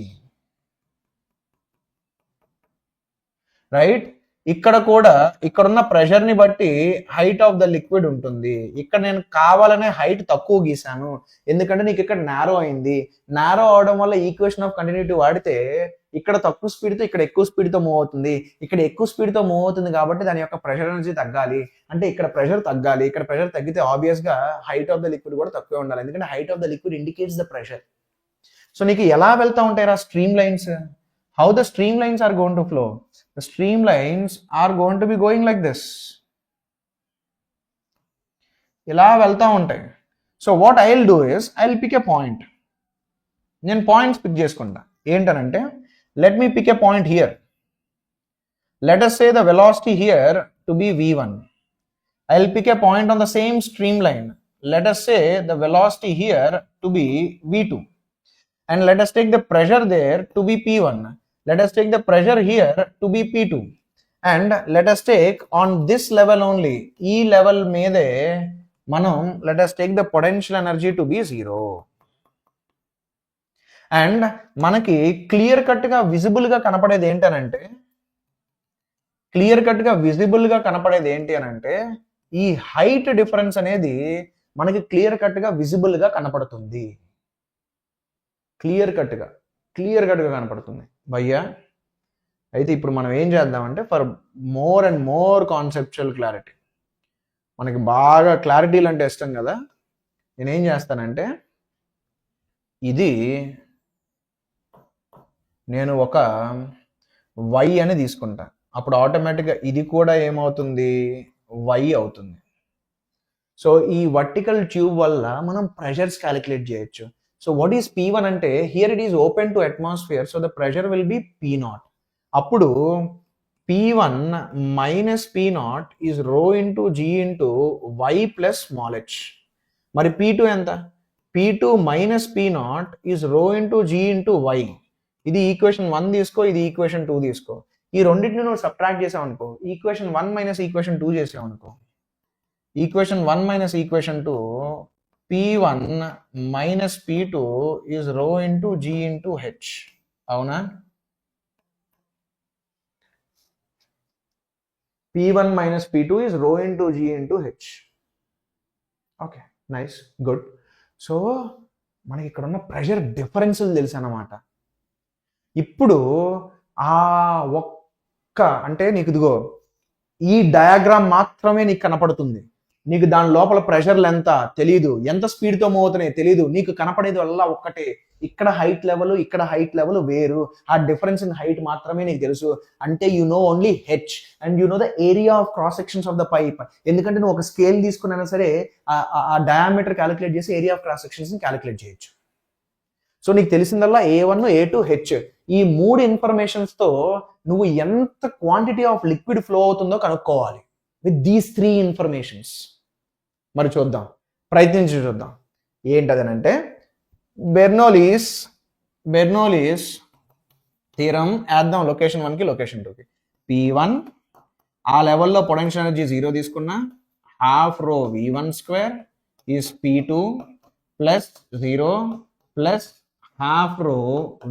రైట్? ఇక్కడ కూడా ఇక్కడున్న ప్రెషర్ని బట్టి హైట్ ఆఫ్ ద లిక్విడ్ ఉంటుంది. ఇక్కడ నేను కావాలనే హైట్ తక్కువ గీసాను, ఎందుకంటే నీకు ఇక్కడ నారో అయింది. నారో అవడం వల్ల ఈక్వేషన్ ఆఫ్ కంటిన్యూటీ వాడితే ఇక్కడ తక్కువ స్పీడ్తో ఇక్కడ ఎక్కువ స్పీడ్తో మూవ్ అవుతుంది, ఇక్కడ ఎక్కువ స్పీడ్తో మూవ్ అవుతుంది కాబట్టి దాని యొక్క ప్రెషర్ ఎనర్జీ తగ్గాలి. అంటే ఇక్కడ ప్రెషర్ తగ్గాలి, ఇక్కడ ప్రెషర్ తగ్గితే ఆబ్వియస్గా హైట్ ఆఫ్ ద లిక్విడ్ కూడా తక్కువే ఉండాలి, ఎందుకంటే height of the liquid indicates the pressure. So నీకు ఎలా వెళ్తూ ఉంటాయి రా stream lines? how the streamlines are going to flow? The streamlines are going to be going like this. ఇలా వెళ్తూ ఉంటాయి. So what I will do is I will pick a point. నేను points pick చేసుకుంటా. ఏంటనంటే let me pick a point here. Let us say the velocity here to be v1. I will pick a point on the same streamline. Let us say the velocity here to be v2. And let us take the pressure there to be p1. Let us take the pressure here to be p2. And let us take on this level only, e level mede manam, let us take the potential energy to be 0. And మనకి clear cut గా visible గా కనపడేది ఏంటనంటే ఈ height difference అనేది మనకి clear cut గా visible గా కనపడుతుంది. క్లియర్ కట్ గా కనపడుతుంది భయ్యా. అయితే ఇప్పుడు మనం ఏం చేద్దామంటే for more and more conceptual clarity, మనకి బాగా క్లారిటీలు అంటే ఇష్టం కదా, నేనేం చేస్తానంటే ఇది నేను ఒక y అని తీసుకుంటా. అప్పుడు ఆటోమేటిక్గా ఇది కూడా ఏమవుతుంది, y అవుతుంది. సో ఈ వర్టికల్ ట్యూబ్ వల్ల మనం ప్రెషర్స్ క్యాలిక్యులేట్ చేయొచ్చు. సో వాట్ ఈస్ P1 అంటే here it is open to atmosphere, so the pressure will be P0. అప్పుడు P1 minus P0 is rho into G into y plus small h. మరి P2 ఎంత? P2 minus P0 is rho into G into y. ఇది equation 1 తీసుకో, ఇది equation 2 తీసుకో. ఈ రెండింటిని నువ్వు సబ్ట్రాక్ట్ చేసావు అనుకో, ఈక్వేషన్ 1 మైనస్ ఈక్వేషన్ 2 చేసావు అనుకో, equation 1 minus equation 2 P1 minus P2 is rho into G into h. అవునా? P1 minus P2 is rho into G into H. Okay, nice, good. So మనకి ఇక్కడ ఉన్న ప్రెషర్ డిఫరెన్సులు తెలుసు అన్నమాట. ఇప్పుడు ఆ ఒక్క అంటే నీకు ఇదిగో ఈ డయాగ్రామ్ మాత్రమే నీకు కనపడుతుంది. నీకు దాని లోపల ప్రెషర్లు ఎంత తెలీదు, ఎంత స్పీడ్తో మూవ్ అవుతున్నాయి తెలీదు. నీకు కనపడేది వల్ల ఒక్కటే, ఇక్కడ హైట్ లెవెల్ ఇక్కడ హైట్ లెవెల్ వేరు, ఆ డిఫరెన్స్ ఇన్ హైట్ మాత్రమే నీకు తెలుసు. అంటే you know only H and you know the area of cross sections of the pipe. ఎందుకంటే నువ్వు ఒక స్కేల్ తీసుకున్నా సరే ఆ డయామీటర్ క్యాలిక్యులేట్ చేసి area of cross sections calculate చేయొచ్చు. సో నీకు తెలిసిందల్లా A1 A2 H. ఈ 3 ఇన్ఫర్మేషన్స్తో నువ్వు ఎంత క్వాంటిటీ ఆఫ్ లిక్విడ్ ఫ్లో అవుతుందో కనుక్కోవాలి విత్ దీస్ 3 ఇన్ఫర్మేషన్స్. మరి చూద్దాం, ప్రయత్నించి చూద్దాం. ఏంటదనంటే బెర్నౌలీస్ థీరం వేద్దాం లొకేషన్ 1కి లొకేషన్ 2కి. P1 ఆ లెవెల్లో పొటెన్షియల్ ఎనర్జీ 0 తీసుకున్నా, హాఫ్ రో V1 square is P2 plus 0 plus half రో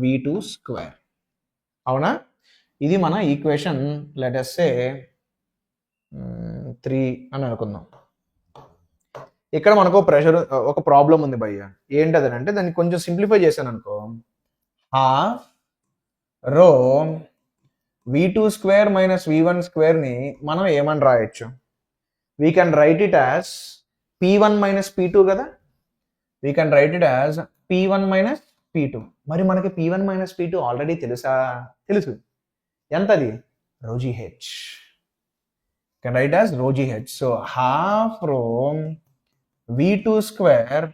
V2 స్క్వేర్. అవునా? ఇది మన ఈక్వేషన్ లెట్ us say 3 అని అనుకుందాం. ఇక్కడ మనకు ప్రెషర్ ఒక ప్రాబ్లం ఉంది భయ్య. ఏంటదనంటే దాన్ని కొంచెం సింప్లిఫై చేశాను అనుకో, హాఫ్ రో V2 స్క్వేర్ మైనస్ V1 స్క్వేర్ని మనం ఏమని రాయొచ్చు? We can right it as P1 minus P2 కదా. We can right it as P1 minus P2. మరి మనకి P1 మైనస్ P2 ఆల్రెడీ తెలుసు. ఎంతది? రో GH. కెన్ రైట్ యాజ్ రో GH. సో హాఫ్ రో V2 square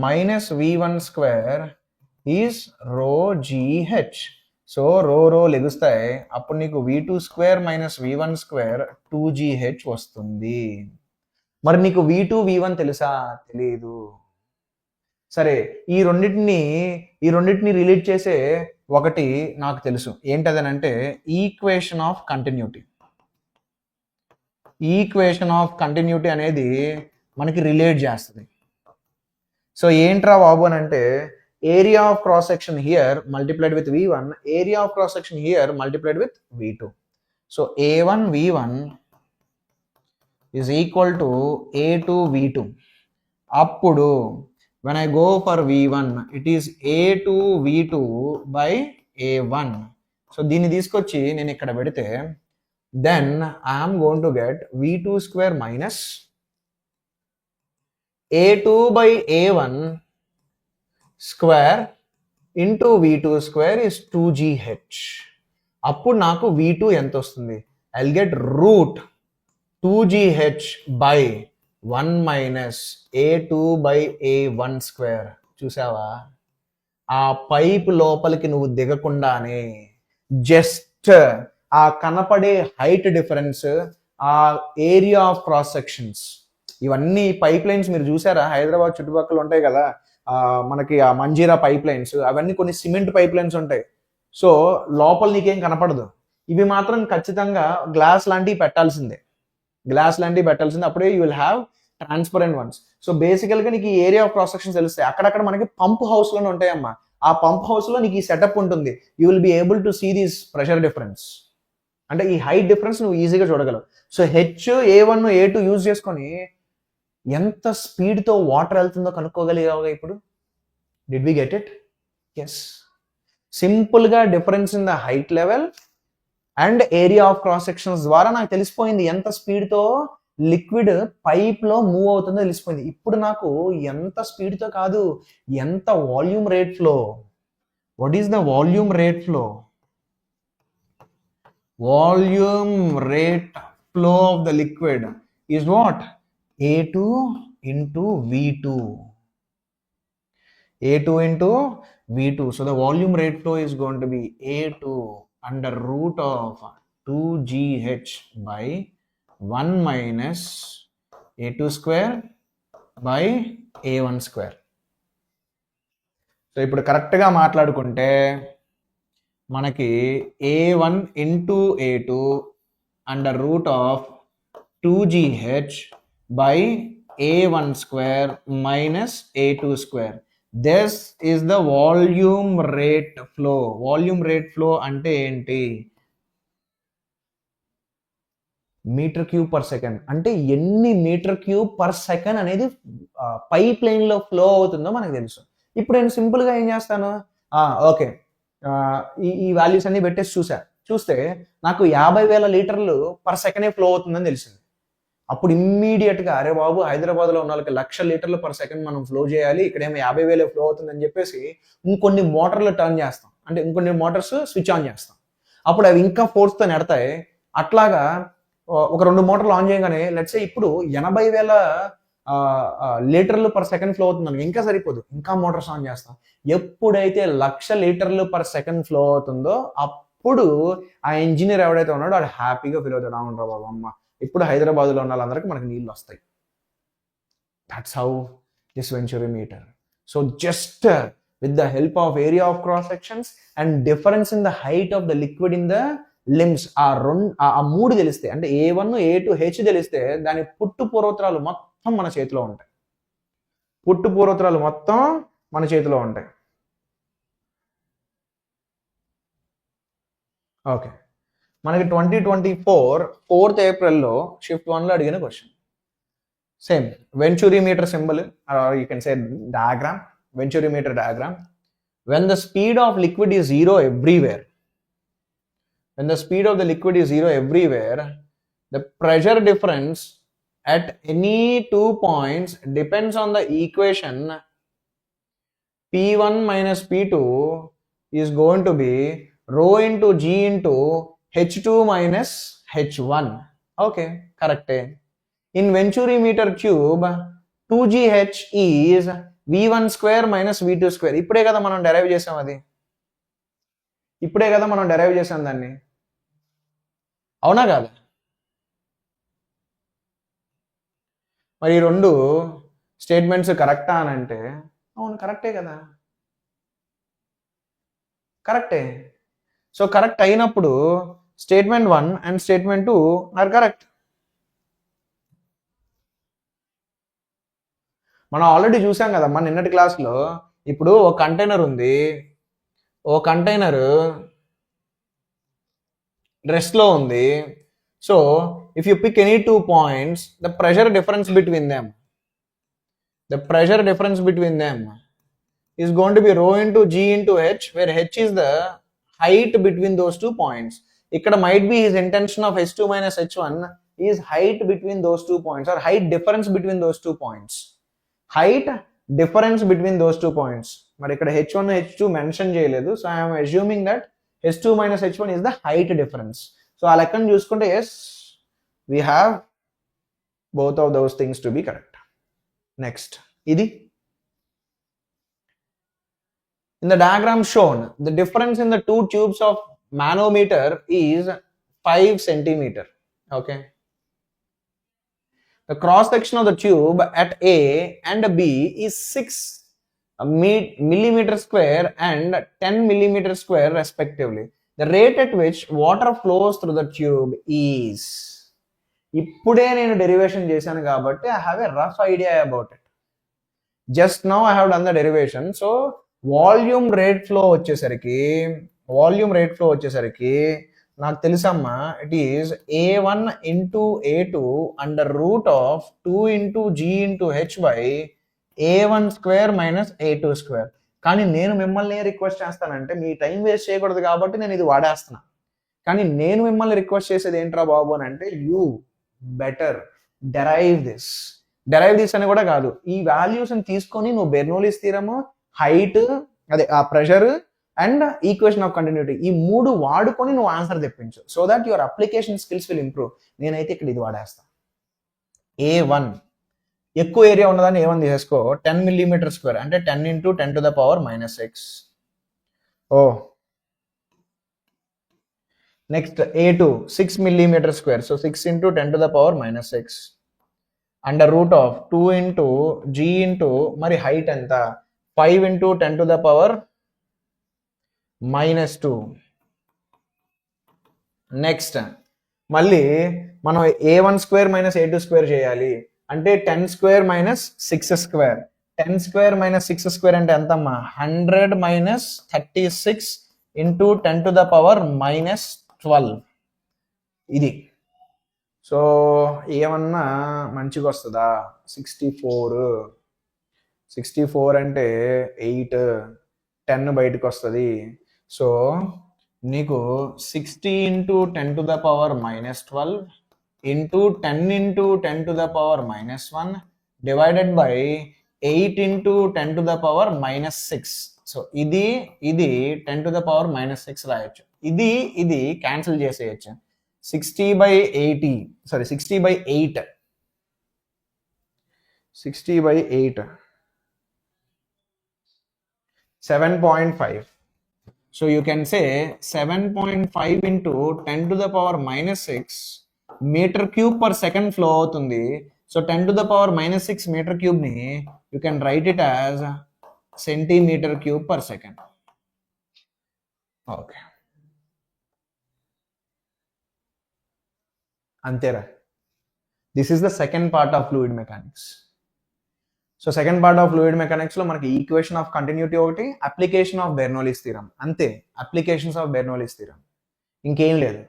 minus V1 square is రో GH. So రో లెగుస్తాయి, అప్పుడు నీకు V2 square minus V1 square 2GH వస్తుంది. మరి నీకు V2 V1 తెలుసా? తెలీదు. సరే, ఈ రెండింటిని రిలేట్ చేసే ఒకటి నాకు తెలుసు. ఏంటదనంటే equation of continuity. Equation of continuity అనేది మనకి రిలేట్ చేస్తుంది. సో ఏంట్రా బాబు అని అంటే area of cross section here multiplied with V1, area of cross section here multiplied with V2. So A1 V1 is equal to A2 V2. అప్పుడు when I go for V1 it is A2 V2 by A1. So దీన్ని తీసుకొచ్చి నేను ఇక్కడ పెడితే then I am going to get V2 square minus A2 by A1 square into V2 square is 2GH. అప్పుడు నాకు V2 ఎంత వస్తుంది? I'll get route 2GH by 1 minus A2 by A1 square. చూసావా? ఆ పైప్ లోపలికి నువ్వు దిగకుండానే జస్ట్ ఆ కనపడే హైట్ డిఫరెన్స్, ఆ ఏరియా ఆఫ్ క్రాస్ సెక్షన్స్, ఇవన్నీ పైప్ లైన్స్ మీరు చూసారా? హైదరాబాద్ చుట్టుపక్కల ఉంటాయి కదా మనకి ఆ మంజీరా పైప్ లైన్స్, అవన్నీ కొన్ని సిమెంట్ పైప్ లైన్స్ ఉంటాయి. సో లోపల నీకేం కనపడదు. ఇవి మాత్రం ఖచ్చితంగా గ్లాస్ లాంటివి పెట్టాల్సిందే, అప్పుడే you will have transparent once. So బేసికల్గా నీకు ఈ ఏరియా ఆఫ్ క్రాస్ సెక్షన్ తెలుస్తాయి. అక్కడక్కడ మనకి పంప్ హౌస్లోనే ఉంటాయమ్మా. ఆ పంప్ హౌస్లో నీకు ఈ సెటప్ ఉంటుంది. You will be able to see this pressure difference, అంటే ఈ హైట్ డిఫరెన్స్ నువ్వు ఈజీగా చూడగలవు. So H A1 A2 use చేసుకొని ఎంత స్పీడ్తో వాటర్ వెళ్తుందో కనుక్కోగలిగావుగా ఇప్పుడు. Did we get it? Yes. సింపుల్గా difference in the height level and area of cross sections ద్వారా నాకు తెలిసిపోయింది ఎంత స్పీడ్తో లిక్విడ్ పైప్లో మూవ్ అవుతుందో తెలిసిపోయింది. ఇప్పుడు నాకు ఎంత స్పీడ్తో కాదు, ఎంత volume rate flow. What is the volume rate flow? Volume rate flow of the liquid is what? A2 into V2. A2 into V2. So the volume rate flow is going to be A2 under root of 2GH by 1 minus A2 square by A1 square. So ఇప్పుడు కరెక్ట్గా మాట్లాడుకుంటే మనకి A1 into A2 under root of 2GH by A1 square minus A2 square. This is the volume rate flow. Volume rate flow అంటే ఏంటి? Meter cube per second. అంటే ఎన్ని meter cube per second అనేది pipe లైన్లో flow అవుతుందో మనకు తెలుసు. ఇప్పుడు నేను సింపుల్గా ఏం చేస్తాను, ఓకే ఈ వాల్యూస్ అన్ని పెట్టేసి చూస్తే నాకు 50,000 లీటర్లు పర్ సెకండే ఫ్లో అవుతుందని తెలిసింది. అప్పుడు ఇమ్మీడియట్గా అరే బాబు, హైదరాబాద్లో ఉన్న వాళ్ళకి 1,00,000 లీటర్లు పర్ సెకండ్ మనం ఫ్లో చేయాలి, ఇక్కడేమో 50,000 ఫ్లో అవుతుందని చెప్పేసి ఇంకొన్ని మోటార్లు టర్న్ చేస్తాం, అంటే ఇంకొన్ని మోటార్స్ స్విచ్ ఆన్ చేస్తాం. అప్పుడు అవి ఇంకా ఫోర్స్తో నెడతాయి. అట్లాగా ఒక 2 మోటార్లు ఆన్ చేయగానే లెట్స్ సే ఇప్పుడు 80,000 లీటర్లు పర్ సెకండ్ ఫ్లో అవుతుంది, ఇంకా సరిపోదు, ఇంకా మోటార్స్ ఆన్ చేస్తాం. ఎప్పుడైతే 1,00,000 లీటర్లు పర్ సెకండ్ ఫ్లో అవుతుందో అప్పుడు ఆ ఇంజనీర్ ఎవడైతే ఉన్నాడో వాడు హ్యాపీగా ఫీల్ అవుతాడు. అవునరా బాబు, అమ్మ ఇప్పుడు హైదరాబాద్లో ఉన్న వాళ్ళందరికీ మనకి నీళ్ళు వస్తాయి. That's how this venturi meter. So just with the help of area of cross sections and difference in the height of the liquid in the limbs, ఆ 3 తెలిస్తే, అంటే A1 A2 H తెలిస్తే దాని పుట్టు పూర్వోత్తరాలు మొత్తం మన చేతిలో ఉంటాయి. ఓకే, మనకి 2024 4th ఏప్రిల్లో షిఫ్ట్ 1లో అడిగిన question. Same venturi meter symbol, you can say diagram, venturi meter diagram. When the speed of liquid is zero everywhere, the pressure difference at any 2 points depends on the equation P1 minus P2 is going to be rho into G into H2 minus H1. Okay, correct. In Venturi meter cube, 2GH is V1 square minus V2 square. ఇప్పుడే కదా మనం derive చేసాం దాన్ని, అవునా కాదా? మరి ఈ 2 statements కరెక్టా అని అంటే అవును, కరెక్టే కదా, కరెక్టే. సో కరెక్ట్ అయినప్పుడు statement 1 and statement 2 are correct. మనం ఆల్రెడీ చూసాం కదా మన నిన్నటి క్లాస్లో. ఇప్పుడు ఒక కంటైనర్ ఉంది, ఓ కంటైనర్ రెస్ట్లో ఉంది. So if you pick any 2 points, the pressure difference between them is going to be rho into G into H, where H is the height between those 2 points. Ikkada might be his intention of H2 minus H1 is height between those 2 points, or height difference between those 2 points. మరి ఇక్కడ H1 H2 mention చేయలేదు. So I'm assuming that H2 minus H1 is the height difference. So ఆ లెక్కను చూసుకుంటే as we have both of those things to be correct. Next, ఇది in the diagram shown, the difference in the two tubes of manometer is 5 centimeter. Okay. The cross section of the tube at A and B is 6 millimeter square and 10 millimeter square respectively. The rate at which water flows through the tube is. ఇప్పుడే నేను derivation చేశాను కాబట్టి I have a rough idea about it. Just now I have done the derivation. So volume rate flow వచ్చేసరికి నాకు తెలుసమ్మా, it is A1 into A2 under root of 2 into G into H by A1 square minus A2 square. కానీ నేను మిమ్మల్ని request చేస్తానంటే, మీ time waste చేయకూడదు కాబట్టి నేను ఇది వాడేస్తున్నా. కానీ నేను మిమ్మల్ని రిక్వెస్ట్ చేసేది ఏంట్రా బాబు అని అంటే, యూ బెటర్ డెరైవ్ దిస్ అని కూడా కాదు, ఈ వాల్యూస్ ని తీసుకొని నువ్వు బెర్నౌలీస్ థీరమ్, హైట్, అదే ఆ pressure and equation of continuity, ఈ మూడు వాడుకొని నువ్వు ఆన్సర్ తెప్పించు. So that your application skills will improve. నేనైతే ఇక్కడ ఇది వాడేస్తా. A1 ఎక్కువ ఏరియా ఉన్నదాన్ని A1 తీసేసుకో, 10 millimeter square అంటే 10 into 10 to the power minus 6. Next A2 6 millimeter square, so 6 into 10 to the power minus 6 under root of 2 into G into మరి height ఎంత 5 into 10 to the power minus 2. Next మళ్ళీ మనం A1 square minus A2 square చేయాలి అంటే 10 square minus 6 square. 10 square minus 6 square అంటే ఎంతమ్మా, 100 minus 36 into 10 to the power minus 12. ఇది so ఏమన్నా మంచిగా వస్తుందా, 64 అంటే 8 10 బయటకు వస్తుంది. సో నీకు 60 into 10 to the power minus 12 into 10 into 10 to the power minus 1 divided by 8 into 10 to the power minus 6. So ఇది 10 to the power minus 6 రాయొచ్చు. ఇది క్యాన్సిల్ చేసేయచ్చు. 60/8 7.5. So you can say 7.5 into 10 to the power minus 6 meter cube per second flow అవుతుంది. So 10 to the power minus 6 meter cube ని you can write it as centimeter cube per second. Okay. అంతేరా. This is the second part of fluid mechanics. So second part of fluid mechanics లో మనకి equation of continuity ఒకటి, application of Bernoulli's theorem, అంతే. Applications of Bernoulli's theorem, ఇంకేం లేదు.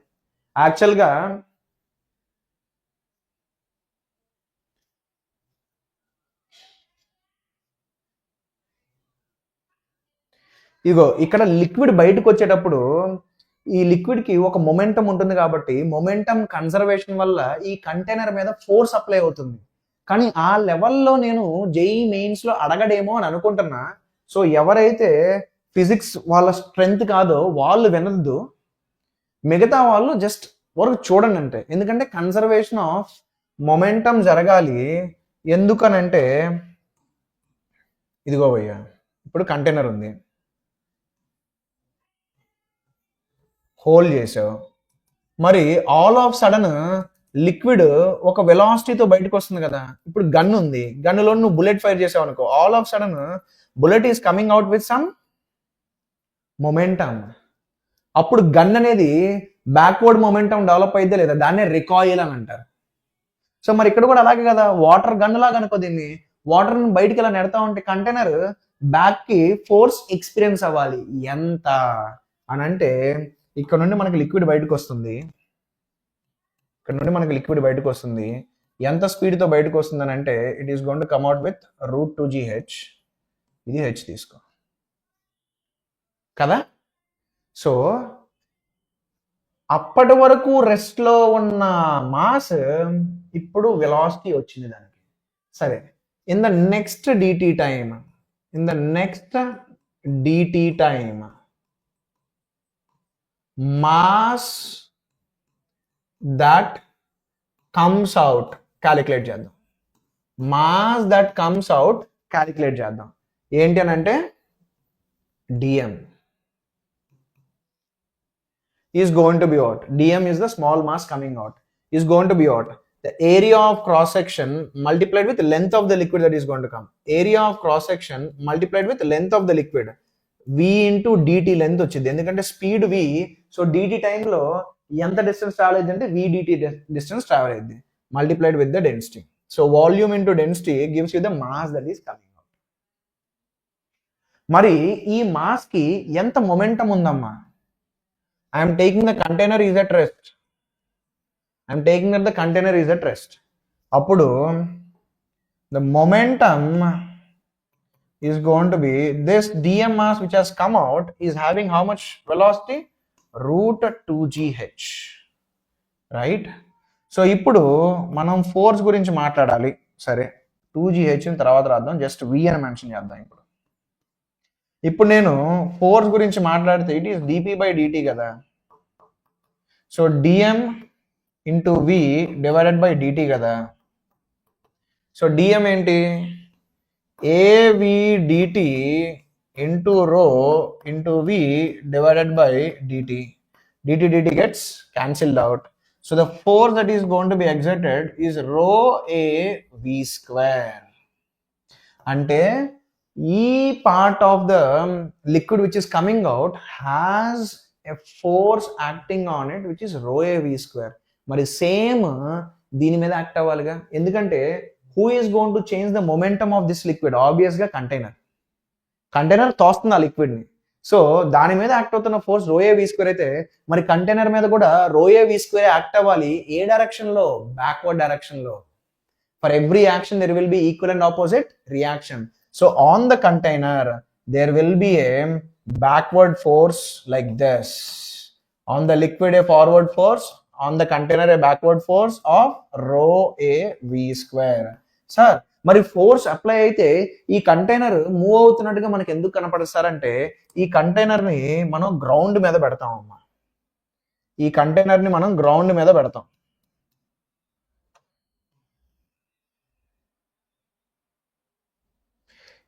యాక్చువల్గా ఇగో ఇక్కడ liquid బయటకు వచ్చేటప్పుడు ఈ లిక్విడ్ కి ఒక మొమెంటం ఉంటుంది కాబట్టి మొమెంటం కన్సర్వేషన్ వల్ల ఈ కంటైనర్ మీద ఫోర్స్ అప్లై అవుతుంది. కానీ ఆ లెవెల్లో నేను జేఈ మెయిన్స్ లో అడగడేమో అని అనుకుంటున్నా. సో ఎవరైతే ఫిజిక్స్ వాళ్ళ స్ట్రెంగ్త్ కాదో వాళ్ళు వినద్దు, మిగతా వాళ్ళు జస్ట్ వరకు చూడండి అంటే. ఎందుకంటే కన్సర్వేషన్ ఆఫ్ మొమెంటం జరగాలి. ఎందుకనంటే ఇదిగో భయ్యా, ఇప్పుడు కంటైనర్ ఉంది, హోల్డ్ చేసావు, మరి ఆల్ ఆఫ్ సడన్ లిక్విడ్ ఒక వెలాసిటీతో బయటకు వస్తుంది కదా. ఇప్పుడు గన్ ఉంది, గన్నులో నువ్వు బుల్లెట్ ఫైర్ చేసావు అనుకో, all of sudden bullet is coming out with some momentum. అప్పుడు గన్ అనేది బ్యాక్వర్డ్ మొమెంటం డెవలప్ అయితే లేదా, దాన్నే రికాయిల్ అని అంటారు. సో మరి ఇక్కడ కూడా అలాగే కదా, వాటర్ గన్ లాగా అనుకో దీన్ని. వాటర్ బయటికి ఇలా నెడతా ఉంటే కంటైనర్ బ్యాక్ కి ఫోర్స్ ఎక్స్పీరియన్స్ అవ్వాలి. ఎంత అని అంటే ఇక్కడ నుండి మనకి లిక్విడ్ బయటకు వస్తుంది, ఎంత స్పీడ్తో బయటకు వస్తుంది అని అంటే it is going to come out with √2gh. ఇది హెచ్ తీసుకో కదా. సో అప్పటి వరకు రెస్ట్ లో ఉన్న మాస్ ఇప్పుడు వెలాసిటీ వచ్చింది దానికి. సరే, in the next d t time, in the next dt time mass that comes out calculate చేద్దాం. Mass that comes out calculate చేద్దాం. ఏంటి అని అంటే dm is going to be what? dm is the small mass coming out, is going to be what? The area of cross section multiplied with the length of the liquid that is going to come. Area of cross section multiplied with the length of the liquid. v into dt length వచ్చింది, ఎందుకంటే speed v. So dt టైంలో ఎంత distance travel అయింది అంటే v dt distance travel అయింది, multiplied with the density. So volume into density gives you the mass that is coming out. మరి ఈ mass కి ఎంత మొమెంటం ఉందమ్మా? I am taking the container is at rest. I am taking that the container is at rest. అప్పుడు the momentum is going to be this dm mass which has come out is having how much velocity? root 2gh, right? So ఇప్పుడు మనం force గురించి మాట్లాడాలి. సరే, 2gh తర్వాత రాద్దాం, just v అని mention చేద్దాం. ఇప్పుడు నేను ఫోర్స్ గురించి మాట్లాడితే ఇట్ ఈస్ dp/dt కదా. So dm into v divided by dt కదా. సో dm ఏంటి? av dt into rho into v divided by dt. dt gets cancelled out. So the force that is going to be exerted is rho a v square. అంటే ఈ part of the liquid which is coming out has a force acting on it which is rho a v square. మరి same దీని మీద act అవ్వాలిగా, ఎందుకంటే who is going to change the momentum of this liquid? Obvious గా container తోస్తుంది ఆ liquid ని. So దాని మీద act అవుతున్న ఫోర్స్ రో ఏ వి స్క్వేర్ అయితే మరి కంటైనర్ మీద కూడా రో ఏ వి స్క్వేర్ యాక్ట్ అవ్వాలి. ఏ డైరెక్షన్ లో? బ్యాక్వర్డ్ డైరెక్షన్ లో. For every action there will be equal and opposite reaction. So on the container there will be a backward force like this, on the liquid a forward force, on the container a backward force of rho a v square. Sir మరి force apply అయితే ఈ container move అవుతున్నట్టుగా మనకి ఎందుకు కనపడుస్తారంటే ఈ container ని మనం ground మీద పెడతాం అమ్మా. ఈ కంటైనర్ ని మనం గ్రౌండ్ మీద పెడతాం.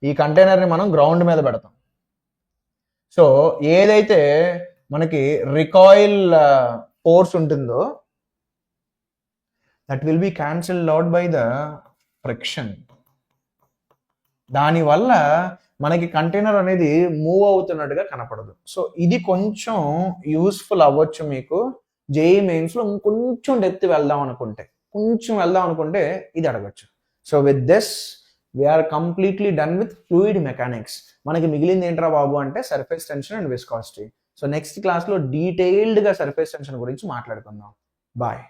ఈ కంటైనర్ ని మనం గ్రౌండ్ మీద పెడతాం. సో ఏదైతే మనకి రికాయిల్ ఫోర్స్ ఉంటుందో that will be cancelled out by the friction. దానివల్ల మనకి కంటైనర్ అనేది మూవ్ అవుతున్నట్టుగా కనపడదు. సో ఇది కొంచెం యూస్ఫుల్ అవ్వచ్చు మీకు జేఈ మెయిన్స్ లో. కొంచెం డెప్త్ వెళ్దాం అనుకుంటే ఇది అడగచ్చు. So with this we are completely done with fluid mechanics. మనకి మిగిలింది ఏంట్రా బాబు అంటే surface tension and viscosity. So next క్లాస్లో డీటెయిల్డ్గా సర్ఫేస్ టెన్షన్ గురించి మాట్లాడుకుందాం. బాయ్.